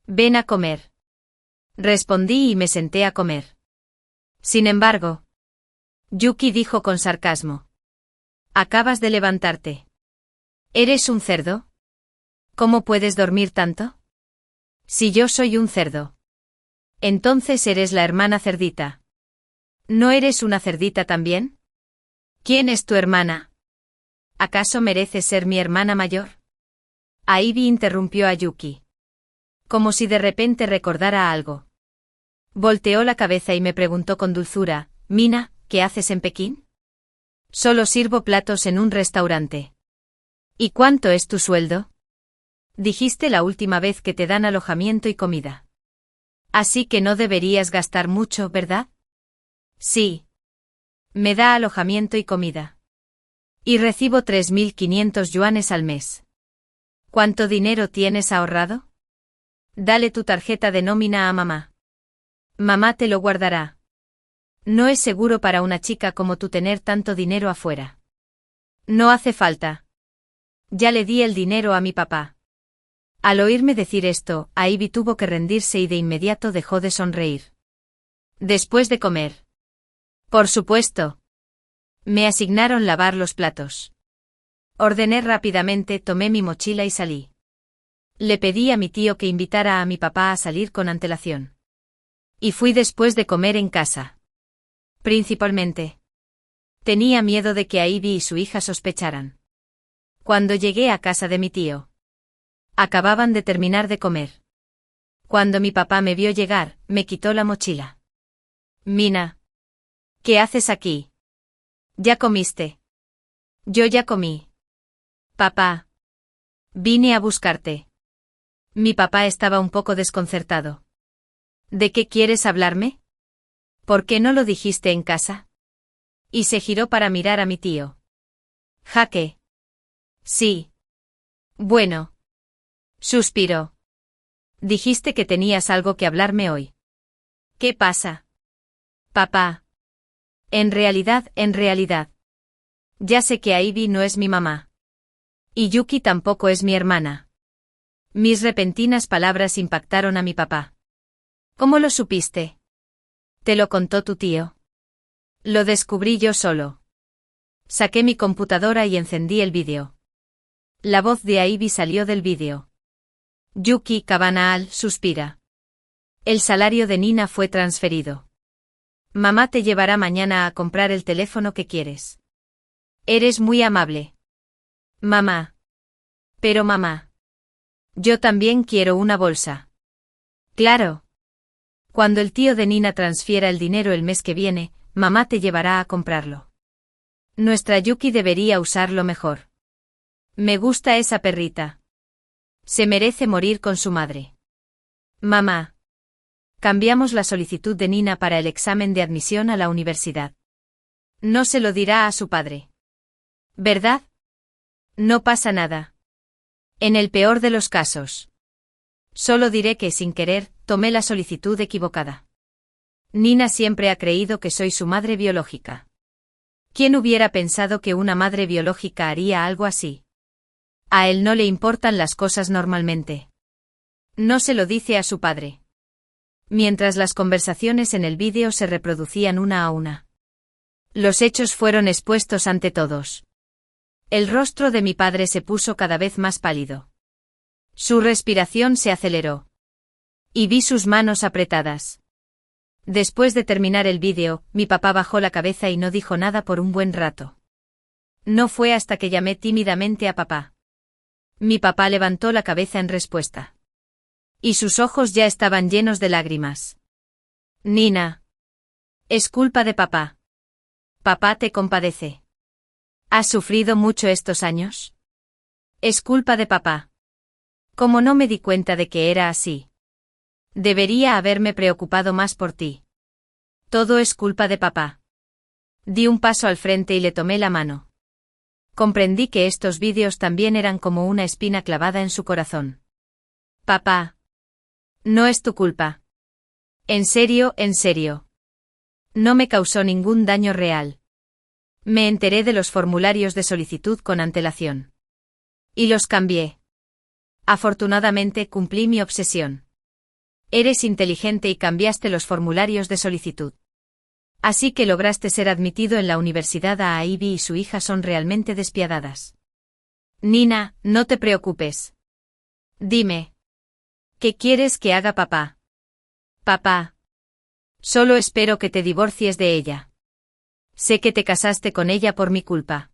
S1: «Ven a comer». Respondí y me senté a comer. Sin embargo, Yuki dijo con sarcasmo: «Acabas de levantarte. ¿Eres un cerdo? ¿Cómo puedes dormir tanto? Si yo soy un cerdo. Entonces eres la hermana cerdita. ¿No eres una cerdita también? ¿Quién es tu hermana? ¿Acaso mereces ser mi hermana mayor? Ivy interrumpió a Yuki. Como si de repente recordara algo. Volteó la cabeza y me preguntó con dulzura, Mina, ¿qué haces en Pekín? Solo sirvo platos en un restaurante. ¿Y cuánto es tu sueldo? Dijiste la última vez que te dan alojamiento y comida. Así que no deberías gastar mucho, ¿verdad? Sí. Me da alojamiento y comida. Y recibo 3.500 yuanes al mes. ¿Cuánto dinero tienes ahorrado? Dale tu tarjeta de nómina a mamá. Mamá te lo guardará. No es seguro para una chica como tú tener tanto dinero afuera. No hace falta. Ya le di el dinero a mi papá. Al oírme decir esto, Ivy tuvo que rendirse y de inmediato dejó de sonreír. Después de comer. Por supuesto. Me asignaron lavar los platos. Ordené rápidamente, tomé mi mochila y salí. Le pedí a mi tío que invitara a mi papá a salir con antelación. Y fui después de comer en casa. Principalmente. Tenía miedo de que Ivy y su hija sospecharan. Cuando llegué a casa de mi tío. Acababan de terminar de comer. Cuando mi papá me vio llegar, me quitó la mochila. Mina. ¿Qué haces aquí? ¿Ya comiste? Yo ya comí. Papá. Vine a buscarte. Mi papá estaba un poco desconcertado. ¿De qué quieres hablarme? ¿Por qué no lo dijiste en casa? Y se giró para mirar a mi tío. Jaque. Sí. Bueno. Suspiró. Dijiste que tenías algo que hablarme hoy. ¿Qué pasa? Papá. En realidad. Ya sé que Ivy no es mi mamá. Y Yuki tampoco es mi hermana. Mis repentinas palabras impactaron a mi papá. ¿Cómo lo supiste? ¿Te lo contó tu tío? Lo descubrí yo solo. Saqué mi computadora y encendí el vídeo. La voz de Ivy salió del vídeo. Yuki Kabanaal suspira. El salario de Nina fue transferido. Mamá te llevará mañana a comprar el teléfono que quieres. Eres muy amable. Mamá. Pero mamá. Yo también quiero una bolsa. Claro. Cuando el tío de Nina transfiera el dinero el mes que viene, mamá te llevará a comprarlo. Nuestra Yuki debería usarlo mejor. Me gusta esa perrita. Se merece morir con su madre. Mamá. Cambiamos la solicitud de Nina para el examen de admisión a la universidad. No se lo dirá a su padre. ¿Verdad? No pasa nada. En el peor de los casos. Solo diré que, sin querer, tomé la solicitud equivocada. Nina siempre ha creído que soy su madre biológica. ¿Quién hubiera pensado que una madre biológica haría algo así? A él no le importan las cosas normalmente. No se lo dice a su padre. Mientras las conversaciones en el vídeo se reproducían una a una. Los hechos fueron expuestos ante todos. El rostro de mi padre se puso cada vez más pálido. Su respiración se aceleró. Y vi sus manos apretadas. Después de terminar el vídeo, mi papá bajó la cabeza y no dijo nada por un buen rato. No fue hasta que llamé tímidamente a papá. Mi papá levantó la cabeza en respuesta. Y sus ojos ya estaban llenos de lágrimas. Nina. Es culpa de papá. Papá te compadece. ¿Has sufrido mucho estos años? Es culpa de papá. ¿Cómo no me di cuenta de que era así? Debería haberme preocupado más por ti. Todo es culpa de papá. Di un paso al frente y le tomé la mano. Comprendí que estos vídeos también eran como una espina clavada en su corazón. Papá. No es tu culpa. En serio. No me causó ningún daño real. Me enteré de los formularios de solicitud con antelación. Y los cambié. Afortunadamente cumplí mi obsesión. Eres inteligente y cambiaste los formularios de solicitud. Así que lograste ser admitido en la universidad. A Ivy y su hija son realmente despiadadas. Nina, no te preocupes. Dime. ¿Qué quieres que haga papá? Papá. Solo espero que te divorcies de ella. Sé que te casaste con ella por mi culpa.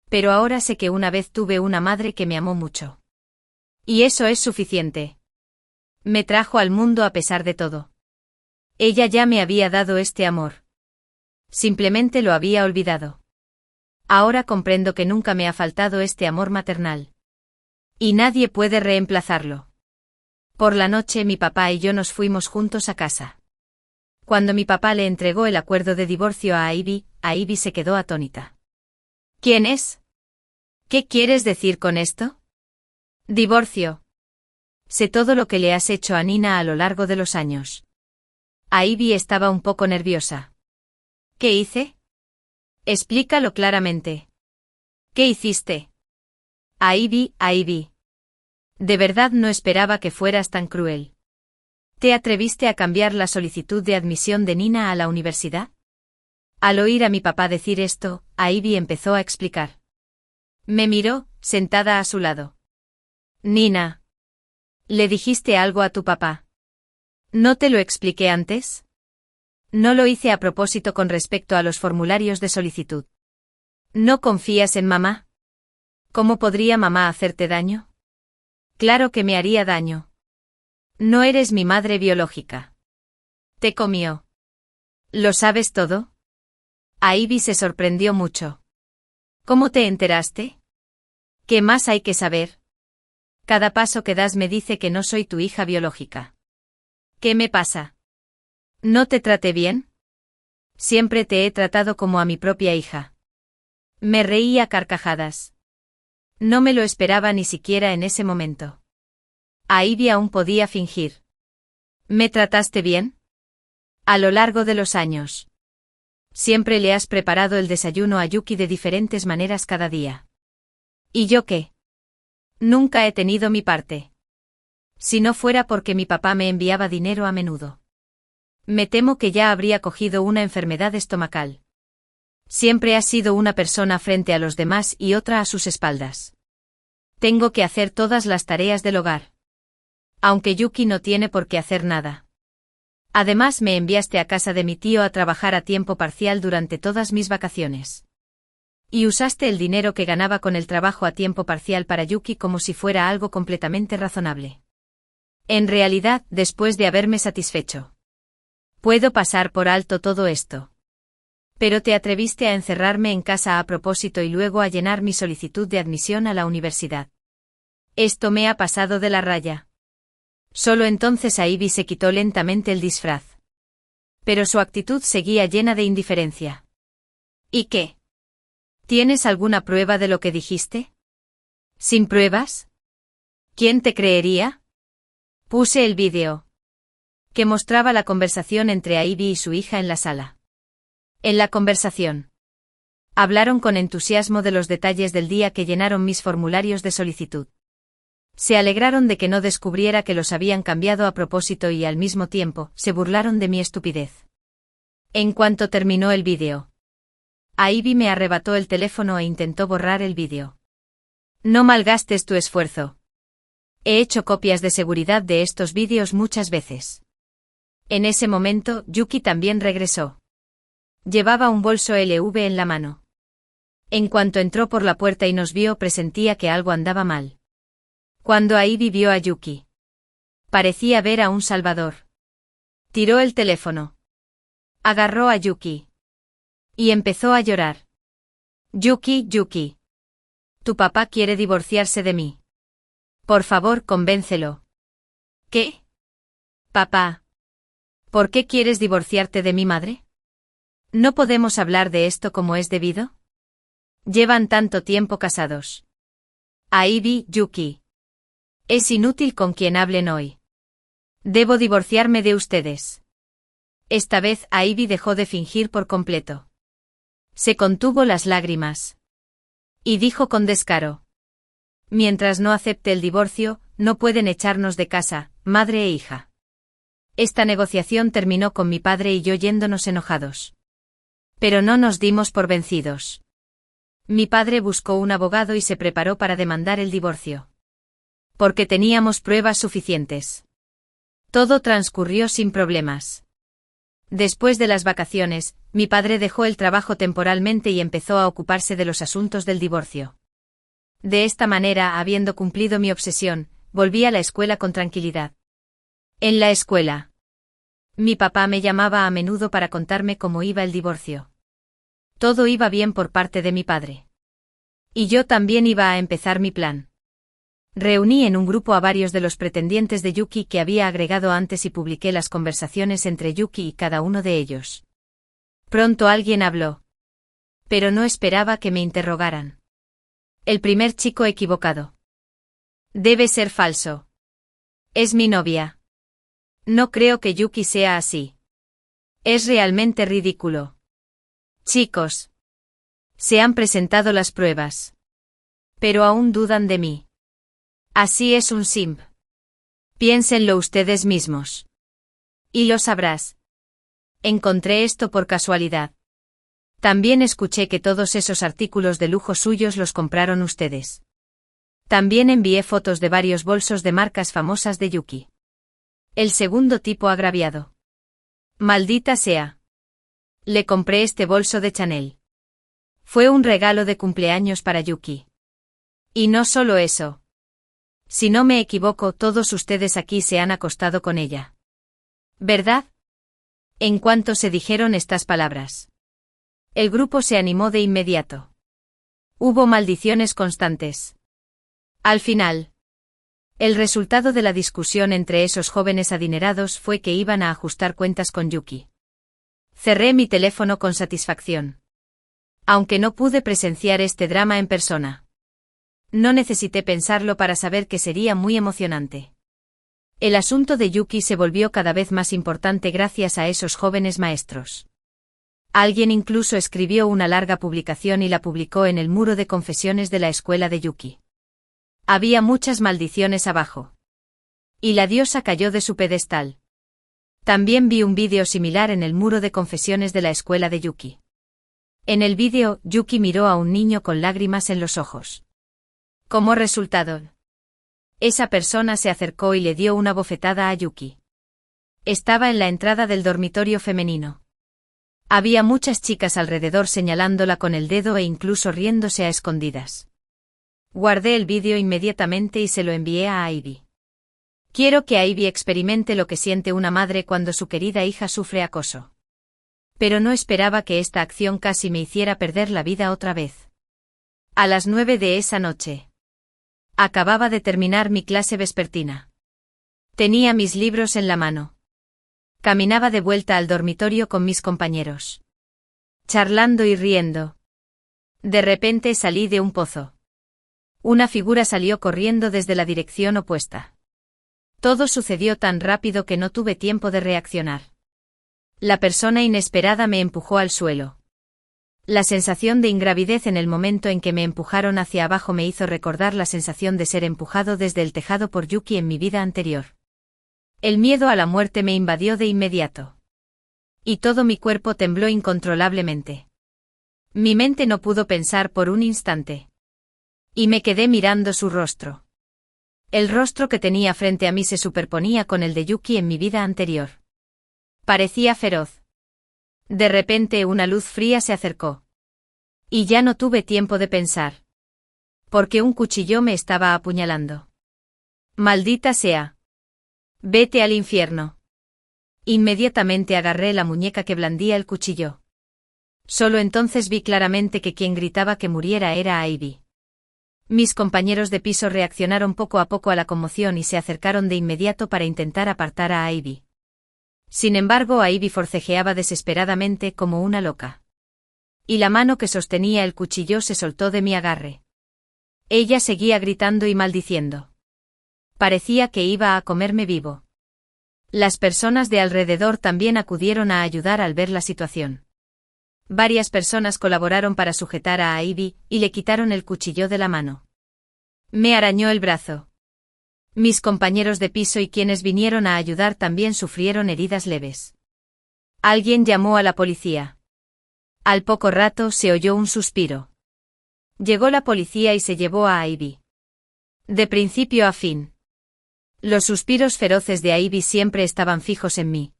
S1: Pero ahora sé que una vez tuve una madre que me amó mucho. Y eso es suficiente. Me trajo al mundo a pesar de todo. Ella ya me había dado este amor. Simplemente lo había olvidado. Ahora comprendo que nunca me ha faltado este amor maternal. Y nadie puede reemplazarlo. Por la noche mi papá y yo nos fuimos juntos a casa. Cuando mi papá le entregó el acuerdo de divorcio a Ivy se quedó atónita. ¿Quién es? ¿Qué quieres decir con esto? Divorcio. Sé todo lo que le has hecho a Nina a lo largo de los años. Ivy estaba un poco nerviosa. ¿Qué hice? Explícalo claramente. ¿Qué hiciste? Ivy. De verdad no esperaba que fueras tan cruel. ¿Te atreviste a cambiar la solicitud de admisión de Nina a la universidad? Al oír a mi papá decir esto, Ivy empezó a explicar. Me miró, sentada a su lado. Nina. ¿Le dijiste algo a tu papá? ¿No te lo expliqué antes? No lo hice a propósito con respecto a los formularios de solicitud. ¿No confías en mamá? ¿Cómo podría mamá hacerte daño? Claro que me haría daño. No eres mi madre biológica. Te comió. ¿Lo sabes todo? Ivy se sorprendió mucho. ¿Cómo te enteraste? ¿Qué más hay que saber? Cada paso que das me dice que no soy tu hija biológica. ¿Qué me pasa? ¿No te traté bien? Siempre te he tratado como a mi propia hija. Me reí a carcajadas. No me lo esperaba ni siquiera en ese momento. Ivy aún podía fingir. ¿Me trataste bien? A lo largo de los años. Siempre le has preparado el desayuno a Yuki de diferentes maneras cada día. ¿Y yo qué? Nunca he tenido mi parte. Si no fuera porque mi papá me enviaba dinero a menudo. Me temo que ya habría cogido una enfermedad estomacal. Siempre has sido una persona frente a los demás y otra a sus espaldas. Tengo que hacer todas las tareas del hogar. Aunque Yuki no tiene por qué hacer nada. Además me enviaste a casa de mi tío a trabajar a tiempo parcial durante todas mis vacaciones. Y usaste el dinero que ganaba con el trabajo a tiempo parcial para Yuki como si fuera algo completamente razonable. En realidad, después de haberme satisfecho. Puedo pasar por alto todo esto. Pero te atreviste a encerrarme en casa a propósito y luego a llenar mi solicitud de admisión a la universidad. Esto me ha pasado de la raya. Solo entonces Ivy se quitó lentamente el disfraz. Pero su actitud seguía llena de indiferencia. ¿Y qué? ¿Tienes alguna prueba de lo que dijiste? ¿Sin pruebas? ¿Quién te creería? Puse el vídeo. Que mostraba la conversación entre Ivy y su hija en la sala. En la conversación. Hablaron con entusiasmo de los detalles del día que llenaron mis formularios de solicitud. Se alegraron de que no descubriera que los habían cambiado a propósito y al mismo tiempo, se burlaron de mi estupidez. En cuanto terminó el vídeo, Ivy me arrebató el teléfono e intentó borrar el vídeo. No malgastes tu esfuerzo. He hecho copias de seguridad de estos vídeos muchas veces. En ese momento, Yuki también regresó. Llevaba un bolso LV en la mano. En cuanto entró por la puerta y nos vio, presentía que algo andaba mal. Cuando Ivy vio a Yuki, parecía ver a un salvador. Tiró el teléfono. Agarró a Yuki. Y empezó a llorar. Yuki. Tu papá quiere divorciarse de mí. Por favor, convéncelo. ¿Qué? Papá. ¿Por qué quieres divorciarte de mi madre? ¿No podemos hablar de esto como es debido? Llevan tanto tiempo casados. Ivy, Yuki. Es inútil con quien hablen hoy. Debo divorciarme de ustedes. Esta vez Ivy dejó de fingir por completo. Se contuvo las lágrimas. Y dijo con descaro. Mientras no acepte el divorcio, no pueden echarnos de casa, madre e hija. Esta negociación terminó con mi padre y yo yéndonos enojados. Pero no nos dimos por vencidos. Mi padre buscó un abogado y se preparó para demandar el divorcio. Porque teníamos pruebas suficientes. Todo transcurrió sin problemas. Después de las vacaciones, mi padre dejó el trabajo temporalmente y empezó a ocuparse de los asuntos del divorcio. De esta manera, habiendo cumplido mi obsesión, volví a la escuela con tranquilidad. En la escuela, mi papá me llamaba a menudo para contarme cómo iba el divorcio. Todo iba bien por parte de mi padre. Y yo también iba a empezar mi plan. Reuní en un grupo a varios de los pretendientes de Yuki que había agregado antes y publiqué las conversaciones entre Yuki y cada uno de ellos. Pronto alguien habló. Pero no esperaba que me interrogaran. El primer chico equivocado. Debe ser falso. Es mi novia. No creo que Yuki sea así. Es realmente ridículo. Chicos. Se han presentado las pruebas. Pero aún dudan de mí. Así es un simp. Piénsenlo ustedes mismos. Y lo sabrás. Encontré esto por casualidad. También escuché que todos esos artículos de lujo suyos los compraron ustedes. También envié fotos de varios bolsos de marcas famosas de Yuki. El segundo tipo agraviado. Maldita sea. Le compré este bolso de Chanel. Fue un regalo de cumpleaños para Yuki. Y no solo eso. Si no me equivoco, todos ustedes aquí se han acostado con ella. ¿Verdad? En cuanto se dijeron estas palabras, el grupo se animó de inmediato. Hubo maldiciones constantes. Al final, el resultado de la discusión entre esos jóvenes adinerados fue que iban a ajustar cuentas con Yuki. Cerré mi teléfono con satisfacción. Aunque no pude presenciar este drama en persona. No necesité pensarlo para saber que sería muy emocionante. El asunto de Yuki se volvió cada vez más importante gracias a esos jóvenes maestros. Alguien incluso escribió una larga publicación y la publicó en el muro de confesiones de la escuela de Yuki. Había muchas maldiciones abajo. Y la diosa cayó de su pedestal. También vi un vídeo similar en el muro de confesiones de la escuela de Yuki. En el vídeo, Yuki miró a un niño con lágrimas en los ojos. Como resultado, esa persona se acercó y le dio una bofetada a Yuki. Estaba en la entrada del dormitorio femenino. Había muchas chicas alrededor señalándola con el dedo e incluso riéndose a escondidas. Guardé el vídeo inmediatamente y se lo envié a Ivy. Quiero que Ivy experimente lo que siente una madre cuando su querida hija sufre acoso. Pero no esperaba que esta acción casi me hiciera perder la vida otra vez. A las 9 de esa noche. Acababa de terminar mi clase vespertina. Tenía mis libros en la mano. Caminaba de vuelta al dormitorio con mis compañeros. Charlando y riendo. De repente salí de un pozo. Una figura salió corriendo desde la dirección opuesta. Todo sucedió tan rápido que no tuve tiempo de reaccionar. La persona inesperada me empujó al suelo. La sensación de ingravidez en el momento en que me empujaron hacia abajo me hizo recordar la sensación de ser empujado desde el tejado por Yuki en mi vida anterior. El miedo a la muerte me invadió de inmediato. Y todo mi cuerpo tembló incontrolablemente. Mi mente no pudo pensar por un instante. Y me quedé mirando su rostro. El rostro que tenía frente a mí se superponía con el de Yuki en mi vida anterior. Parecía feroz. De repente una luz fría se acercó. Y ya no tuve tiempo de pensar. Porque un cuchillo me estaba apuñalando. Maldita sea. Vete al infierno. Inmediatamente agarré la muñeca que blandía el cuchillo. Solo entonces vi claramente que quien gritaba que muriera era Ivy. Mis compañeros de piso reaccionaron poco a poco a la conmoción y se acercaron de inmediato para intentar apartar a Ivy. Sin embargo, Ivy forcejeaba desesperadamente como una loca. Y la mano que sostenía el cuchillo se soltó de mi agarre. Ella seguía gritando y maldiciendo. Parecía que iba a comerme vivo. Las personas de alrededor también acudieron a ayudar al ver la situación. Varias personas colaboraron para sujetar a Ivy y le quitaron el cuchillo de la mano. Me arañó el brazo. Mis compañeros de piso y quienes vinieron a ayudar también sufrieron heridas leves. Alguien llamó a la policía. Al poco rato se oyó un suspiro. Llegó la policía y se llevó a Ivy. De principio a fin. Los suspiros feroces de Ivy siempre estaban fijos en mí.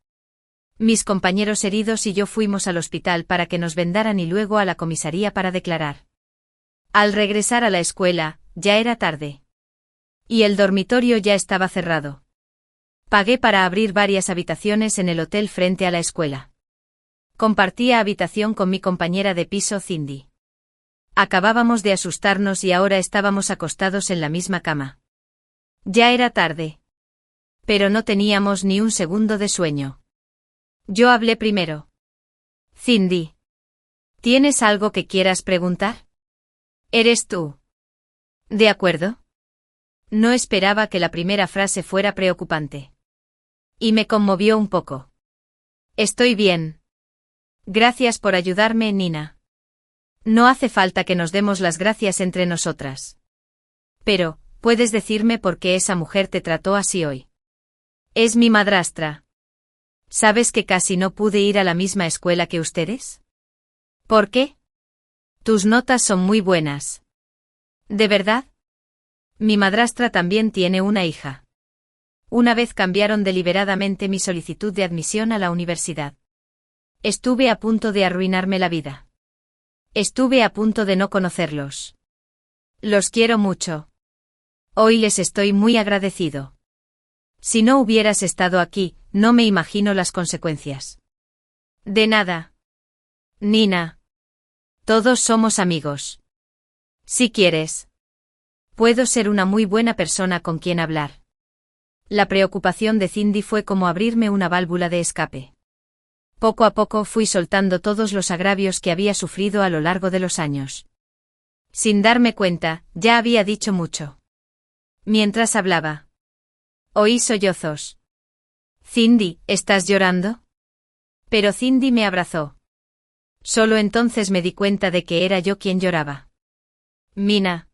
S1: Mis compañeros heridos y yo fuimos al hospital para que nos vendaran y luego a la comisaría para declarar. Al regresar a la escuela, ya era tarde. Y el dormitorio ya estaba cerrado. Pagué para abrir varias habitaciones en el hotel frente a la escuela. Compartía habitación con mi compañera de piso Cindy. Acabábamos de asustarnos y ahora estábamos acostados en la misma cama. Ya era tarde. Pero no teníamos ni un segundo de sueño. Yo hablé primero. Cindy. ¿Tienes algo que quieras preguntar? ¿Eres tú? ¿De acuerdo? No esperaba que la primera frase fuera preocupante. Y me conmovió un poco. Estoy bien. Gracias por ayudarme, Nina. No hace falta que nos demos las gracias entre nosotras. Pero, ¿puedes decirme por qué esa mujer te trató así hoy? Es mi madrastra. ¿Sabes que casi no pude ir a la misma escuela que ustedes? ¿Por qué? Tus notas son muy buenas. ¿De verdad? Mi madrastra también tiene una hija. Una vez cambiaron deliberadamente mi solicitud de admisión a la universidad. Estuve a punto de arruinarme la vida. Estuve a punto de no conocerlos. Los quiero mucho. Hoy les estoy muy agradecido. Si no hubieras estado aquí, no me imagino las consecuencias. De nada. Nina. Todos somos amigos. Si quieres. Puedo ser una muy buena persona con quien hablar. La preocupación de Cindy fue como abrirme una válvula de escape. Poco a poco fui soltando todos los agravios que había sufrido a lo largo de los años. Sin darme cuenta, ya había dicho mucho. Mientras hablaba. Oí sollozos. Cindy, ¿estás llorando? Pero Cindy me abrazó. Solo entonces me di cuenta de que era yo quien lloraba. Mina.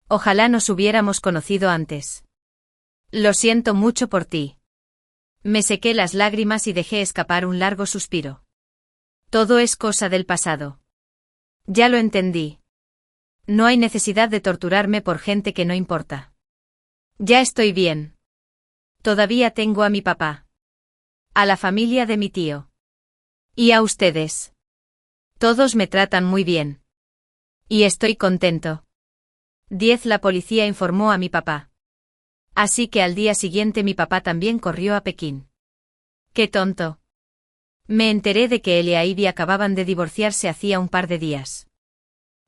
S1: Ojalá nos hubiéramos conocido antes. Lo siento mucho por ti. Me sequé las lágrimas y dejé escapar un largo suspiro. Todo es cosa del pasado. Ya lo entendí. No hay necesidad de torturarme por gente que no importa. Ya estoy bien. Todavía tengo a mi papá. A la familia de mi tío. Y a ustedes. Todos me tratan muy bien. Y estoy contento. 10. La policía informó a mi papá. Así que al día siguiente mi papá también corrió a Pekín. ¡Qué tonto! Me enteré de que él y Ivy acababan de divorciarse hacía un par de días.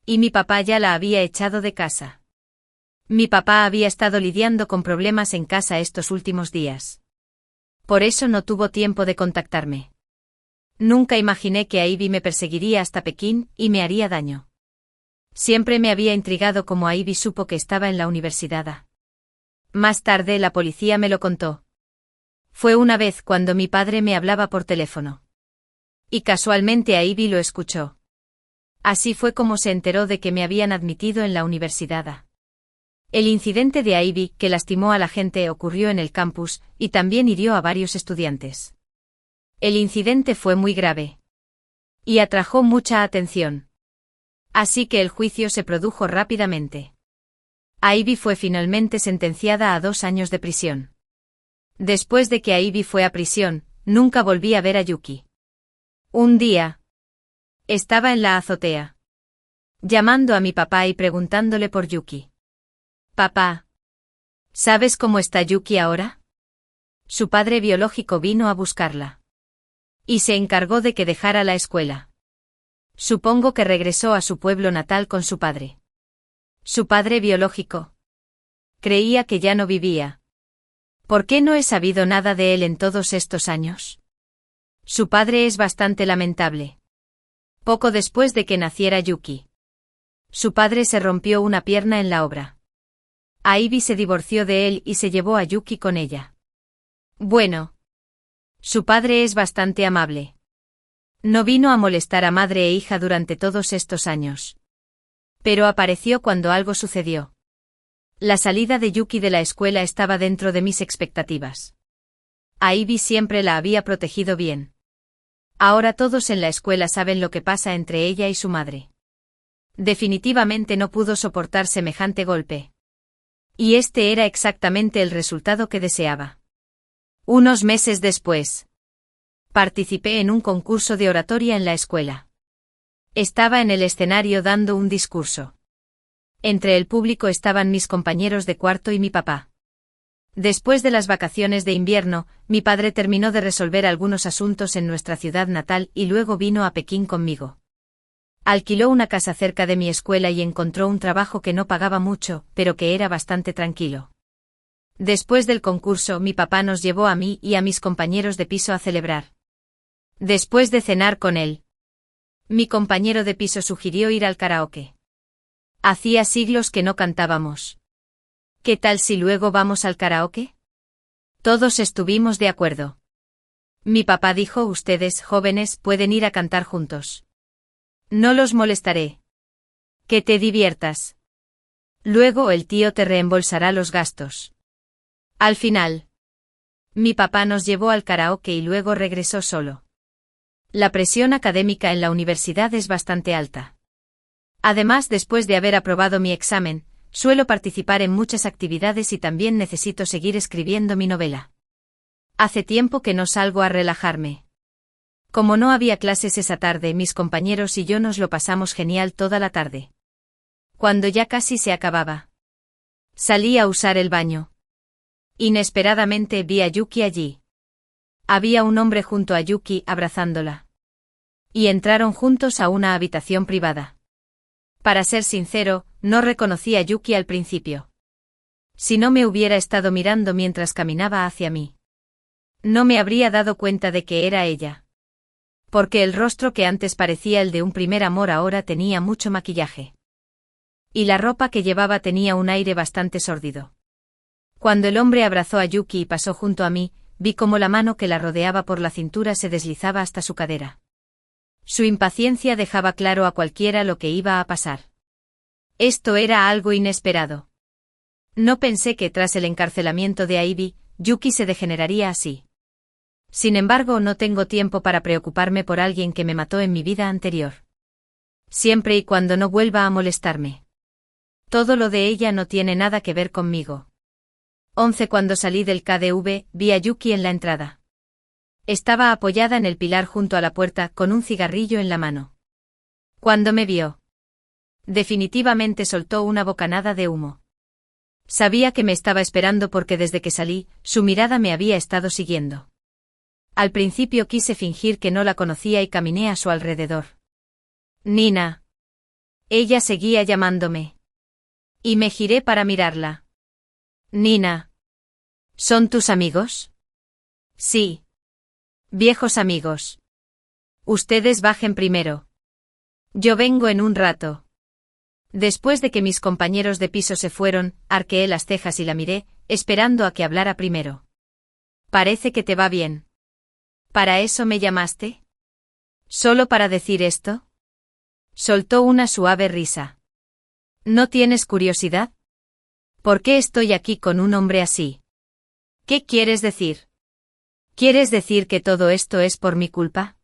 S1: Y mi papá ya la había echado de casa. Mi papá había estado lidiando con problemas en casa estos últimos días. Por eso no tuvo tiempo de contactarme. Nunca imaginé que Ivy me perseguiría hasta Pekín y me haría daño. Siempre me había intrigado cómo Ivy supo que estaba en la universidad. Más tarde la policía me lo contó. Fue una vez cuando mi padre me hablaba por teléfono. Y casualmente Ivy lo escuchó. Así fue como se enteró de que me habían admitido en la universidad. El incidente de Ivy que lastimó a la gente ocurrió en el campus y también hirió a varios estudiantes. El incidente fue muy grave. Y atrajo mucha atención. Así que el juicio se produjo rápidamente. Ivy fue finalmente sentenciada a 2 años de prisión. Después de que Ivy fue a prisión, nunca volví a ver a Yuki. Un día. Estaba en la azotea. Llamando a mi papá y preguntándole por Yuki. Papá. ¿Sabes cómo está Yuki ahora? Su padre biológico vino a buscarla. Y se encargó de que dejara la escuela. Supongo que regresó a su pueblo natal con su padre. Su padre biológico. Creía que ya no vivía. ¿Por qué no he sabido nada de él en todos estos años? Su padre es bastante lamentable. Poco después de que naciera Yuki. Su padre se rompió una pierna en la obra. Ivy se divorció de él y se llevó a Yuki con ella. Bueno. Su padre es bastante amable. No vino a molestar a madre e hija durante todos estos años. Pero apareció cuando algo sucedió. La salida de Yuki de la escuela estaba dentro de mis expectativas. Ivy siempre la había protegido bien. Ahora todos en la escuela saben lo que pasa entre ella y su madre. Definitivamente no pudo soportar semejante golpe. Y este era exactamente el resultado que deseaba. Unos meses después. Participé en un concurso de oratoria en la escuela. Estaba en el escenario dando un discurso. Entre el público estaban mis compañeros de cuarto y mi papá. Después de las vacaciones de invierno, mi padre terminó de resolver algunos asuntos en nuestra ciudad natal y luego vino a Pekín conmigo. Alquiló una casa cerca de mi escuela y encontró un trabajo que no pagaba mucho, pero que era bastante tranquilo. Después del concurso, mi papá nos llevó a mí y a mis compañeros de piso a celebrar. Después de cenar con él, mi compañero de piso sugirió ir al karaoke. Hacía siglos que no cantábamos. ¿Qué tal si luego vamos al karaoke? Todos estuvimos de acuerdo. Mi papá dijo: ustedes, jóvenes, pueden ir a cantar juntos. No los molestaré. Que te diviertas. Luego el tío te reembolsará los gastos. Al final, mi papá nos llevó al karaoke y luego regresó solo. La presión académica en la universidad es bastante alta. Además, después de haber aprobado mi examen, suelo participar en muchas actividades y también necesito seguir escribiendo mi novela. Hace tiempo que no salgo a relajarme. Como no había clases esa tarde, mis compañeros y yo nos lo pasamos genial toda la tarde. Cuando ya casi se acababa, salí a usar el baño. Inesperadamente vi a Yuki allí. Había un hombre junto a Yuki abrazándola. Y entraron juntos a una habitación privada. Para ser sincero, no reconocí a Yuki al principio. Si no me hubiera estado mirando mientras caminaba hacia mí, no me habría dado cuenta de que era ella. Porque el rostro que antes parecía el de un primer amor ahora tenía mucho maquillaje. Y la ropa que llevaba tenía un aire bastante sórdido. Cuando el hombre abrazó a Yuki y pasó junto a mí, vi cómo la mano que la rodeaba por la cintura se deslizaba hasta su cadera. Su impaciencia dejaba claro a cualquiera lo que iba a pasar. Esto era algo inesperado. No pensé que tras el encarcelamiento de Aibi, Yuki se degeneraría así. Sin embargo, no tengo tiempo para preocuparme por alguien que me mató en mi vida anterior. Siempre y cuando no vuelva a molestarme. Todo lo de ella no tiene nada que ver conmigo. 11. Cuando salí del KDV, vi a Yuki en la entrada. Estaba apoyada en el pilar junto a la puerta, con un cigarrillo en la mano. Cuando me vio, definitivamente soltó una bocanada de humo. Sabía que me estaba esperando porque desde que salí, su mirada me había estado siguiendo. Al principio quise fingir que no la conocía y caminé a su alrededor. Nina. Ella seguía llamándome. Y me giré para mirarla. Nina. ¿Son tus amigos? Sí. Viejos amigos. Ustedes bajen primero. Yo vengo en un rato. Después de que mis compañeros de piso se fueron, arqueé las cejas y la miré, esperando a que hablara primero. Parece que te va bien. ¿Para eso me llamaste? ¿Solo para decir esto? Soltó una suave risa. ¿No tienes curiosidad? ¿Por qué estoy aquí con un hombre así? ¿Qué quieres decir? ¿Quieres decir que todo esto es por mi culpa?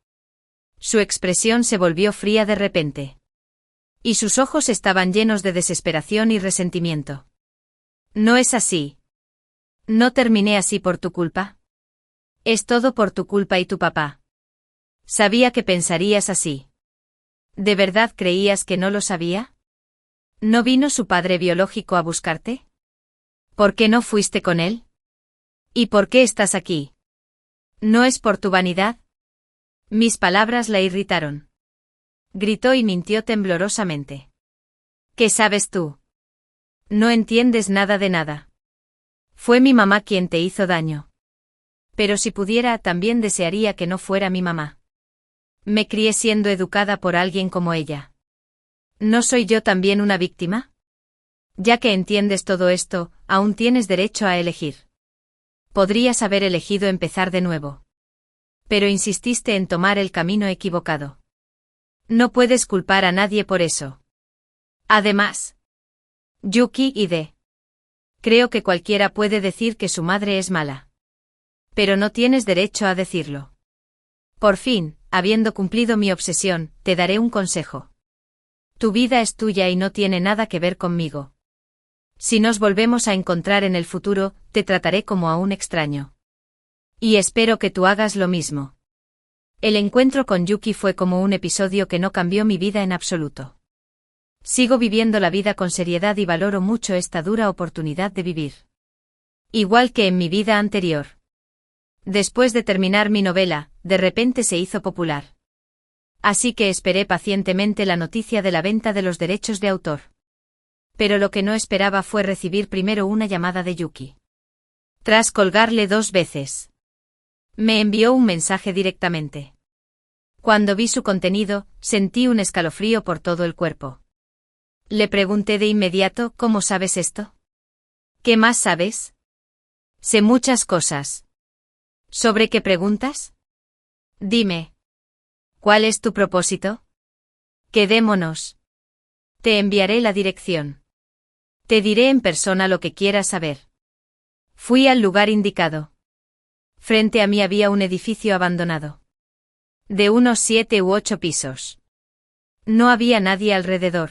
S1: Su expresión se volvió fría de repente. Y sus ojos estaban llenos de desesperación y resentimiento. No es así. No terminé así por tu culpa. Es todo por tu culpa y tu papá. Sabía que pensarías así. ¿De verdad creías que no lo sabía? ¿No vino su padre biológico a buscarte? ¿Por qué no fuiste con él? ¿Y por qué estás aquí? ¿No es por tu vanidad? Mis palabras la irritaron. Gritó y mintió temblorosamente. ¿Qué sabes tú? No entiendes nada de nada. Fue mi mamá quien te hizo daño. Pero si pudiera, también desearía que no fuera mi mamá. Me crié siendo educada por alguien como ella. ¿No soy yo también una víctima? Ya que entiendes todo esto, aún tienes derecho a elegir. Podrías haber elegido empezar de nuevo. Pero insististe en tomar el camino equivocado. No puedes culpar a nadie por eso. Además, Yuki y de. Creo que cualquiera puede decir que su madre es mala. Pero no tienes derecho a decirlo. Por fin, habiendo cumplido mi obsesión, te daré un consejo. Tu vida es tuya y no tiene nada que ver conmigo. Si nos volvemos a encontrar en el futuro, te trataré como a un extraño. Y espero que tú hagas lo mismo. El encuentro con Yuki fue como un episodio que no cambió mi vida en absoluto. Sigo viviendo la vida con seriedad y valoro mucho esta dura oportunidad de vivir. Igual que en mi vida anterior. Después de terminar mi novela, de repente se hizo popular. Así que esperé pacientemente la noticia de la venta de los derechos de autor. Pero lo que no esperaba fue recibir primero una llamada de Yuki. Tras colgarle 2 veces. Me envió un mensaje directamente. Cuando vi su contenido, sentí un escalofrío por todo el cuerpo. Le pregunté de inmediato, ¿cómo sabes esto? ¿Qué más sabes? Sé muchas cosas. ¿Sobre qué preguntas? Dime. ¿Cuál es tu propósito? Quedémonos. Te enviaré la dirección. Te diré en persona lo que quieras saber. Fui al lugar indicado. Frente a mí había un edificio abandonado. De unos 7 u 8 pisos. No había nadie alrededor.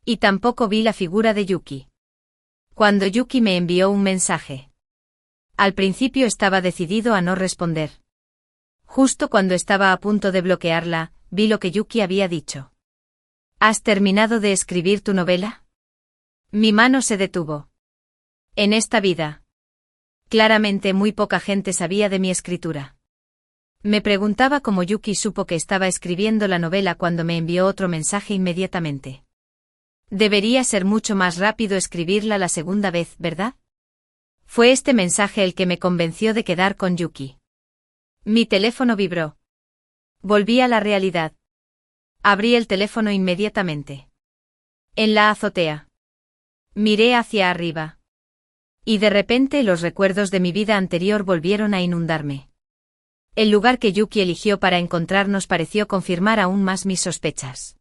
S1: Y tampoco vi la figura de Yuki. Cuando Yuki me envió un mensaje. Al principio estaba decidido a no responder. Justo cuando estaba a punto de bloquearla, vi lo que Yuki había dicho. ¿Has terminado de escribir tu novela? Mi mano se detuvo. En esta vida. Claramente muy poca gente sabía de mi escritura. Me preguntaba cómo Yuki supo que estaba escribiendo la novela cuando me envió otro mensaje inmediatamente. Debería ser mucho más rápido escribirla la segunda vez, ¿verdad? Fue este mensaje el que me convenció de quedar con Yuki. Mi teléfono vibró. Volví a la realidad. Abrí el teléfono inmediatamente. En la azotea. Miré hacia arriba. Y de repente los recuerdos de mi vida anterior volvieron a inundarme. El lugar que Yuki eligió para encontrarnos pareció confirmar aún más mis sospechas.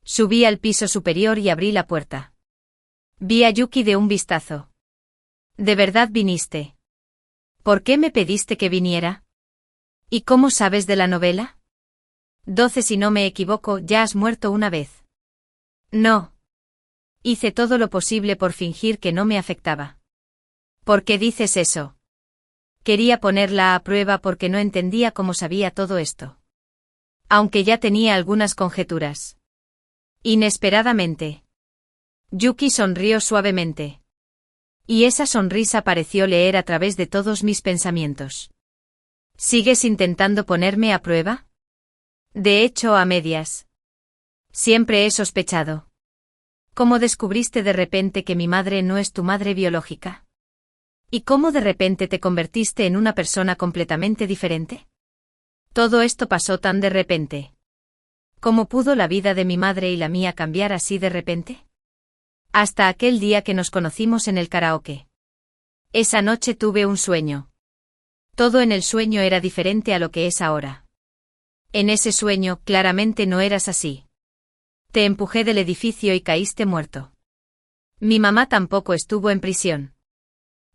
S1: Subí al piso superior y abrí la puerta. Vi a Yuki de un vistazo. ¿De verdad viniste? ¿Por qué me pediste que viniera? ¿Y cómo sabes de la novela? 12 si no me equivoco, ya has muerto una vez. No. Hice todo lo posible por fingir que no me afectaba. ¿Por qué dices eso? Quería ponerla a prueba porque no entendía cómo sabía todo esto. Aunque ya tenía algunas conjeturas. Inesperadamente. Yuki sonrió suavemente. Y esa sonrisa pareció leer a través de todos mis pensamientos. ¿Sigues intentando ponerme a prueba? De hecho, a medias. Siempre he sospechado. ¿Cómo descubriste de repente que mi madre no es tu madre biológica? ¿Y cómo de repente te convertiste en una persona completamente diferente? Todo esto pasó tan de repente. ¿Cómo pudo la vida de mi madre y la mía cambiar así de repente? Hasta aquel día que nos conocimos en el karaoke. Esa noche tuve un sueño. Todo en el sueño era diferente a lo que es ahora. En ese sueño, claramente no eras así. Te empujé del edificio y caíste muerto. Mi mamá tampoco estuvo en prisión.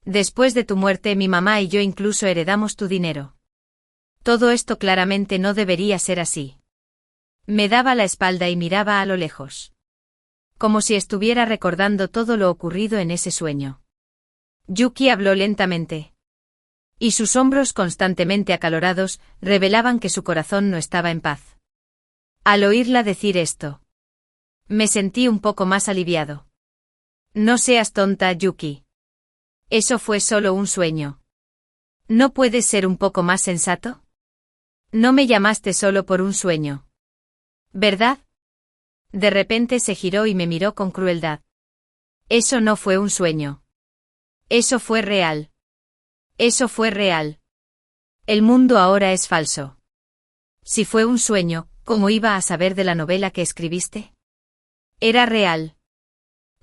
S1: Después de tu muerte, mi mamá y yo incluso heredamos tu dinero. Todo esto claramente no debería ser así. Me daba la espalda y miraba a lo lejos. Como si estuviera recordando todo lo ocurrido en ese sueño. Yuki habló lentamente. Y sus hombros constantemente acalorados revelaban que su corazón no estaba en paz. Al oírla decir esto, me sentí un poco más aliviado. No seas tonta, Yuki. Eso fue solo un sueño. ¿No puedes ser un poco más sensato? No me llamaste solo por un sueño. ¿Verdad? De repente se giró y me miró con crueldad. Eso no fue un sueño. Eso fue real. Eso fue real. El mundo ahora es falso. Si fue un sueño, ¿cómo iba a saber de la novela que escribiste? Era real.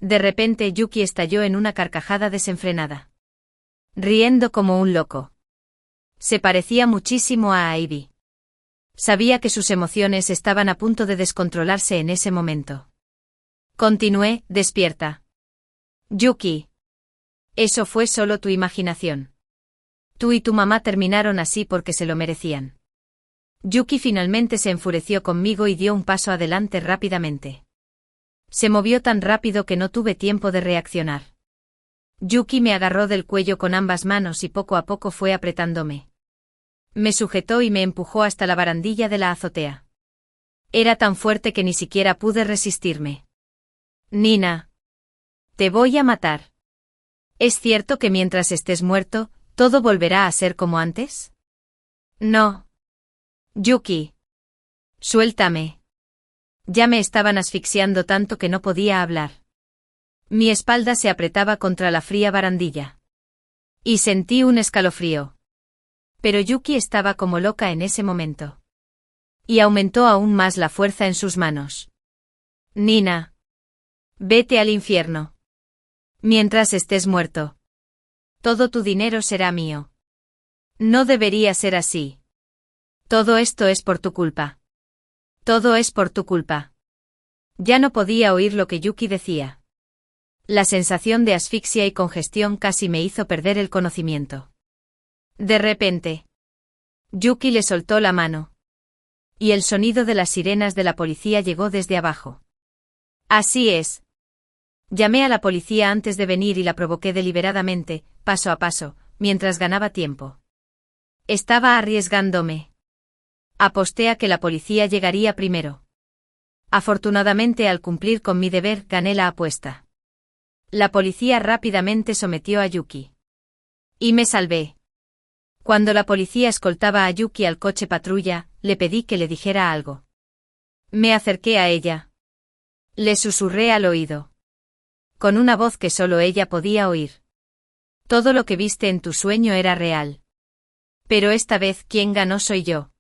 S1: De repente Yuki estalló en una carcajada desenfrenada. Riendo como un loco. Se parecía muchísimo a Ivy. Sabía que sus emociones estaban a punto de descontrolarse en ese momento. Continué, despierta. Yuki. Eso fue solo tu imaginación. Tú y tu mamá terminaron así porque se lo merecían. Yuki finalmente se enfureció conmigo y dio un paso adelante rápidamente. Se movió tan rápido que no tuve tiempo de reaccionar. Yuki me agarró del cuello con ambas manos y poco a poco fue apretándome. Me sujetó y me empujó hasta la barandilla de la azotea. Era tan fuerte que ni siquiera pude resistirme. Nina. Te voy a matar. ¿Es cierto que mientras estés muerto, todo volverá a ser como antes? No. Yuki. Suéltame. Ya me estaban asfixiando tanto que no podía hablar. Mi espalda se apretaba contra la fría barandilla. Y sentí un escalofrío. Pero Yuki estaba como loca en ese momento. Y aumentó aún más la fuerza en sus manos. Nina. Vete al infierno. Mientras estés muerto. Todo tu dinero será mío. No debería ser así. Todo esto es por tu culpa. Todo es por tu culpa. Ya no podía oír lo que Yuki decía. La sensación de asfixia y congestión casi me hizo perder el conocimiento. De repente, Yuki le soltó la mano. Y el sonido de las sirenas de la policía llegó desde abajo. Así es. Llamé a la policía antes de venir y la provoqué deliberadamente, paso a paso, mientras ganaba tiempo. Estaba arriesgándome. Aposté a que la policía llegaría primero. Afortunadamente, al cumplir con mi deber, gané la apuesta. La policía rápidamente sometió a Yuki. Y me salvé. Cuando la policía escoltaba a Yuki al coche patrulla, le pedí que le dijera algo. Me acerqué a ella. Le susurré al oído. Con una voz que solo ella podía oír. Todo lo que viste en tu sueño era real. Pero esta vez quien ganó soy yo.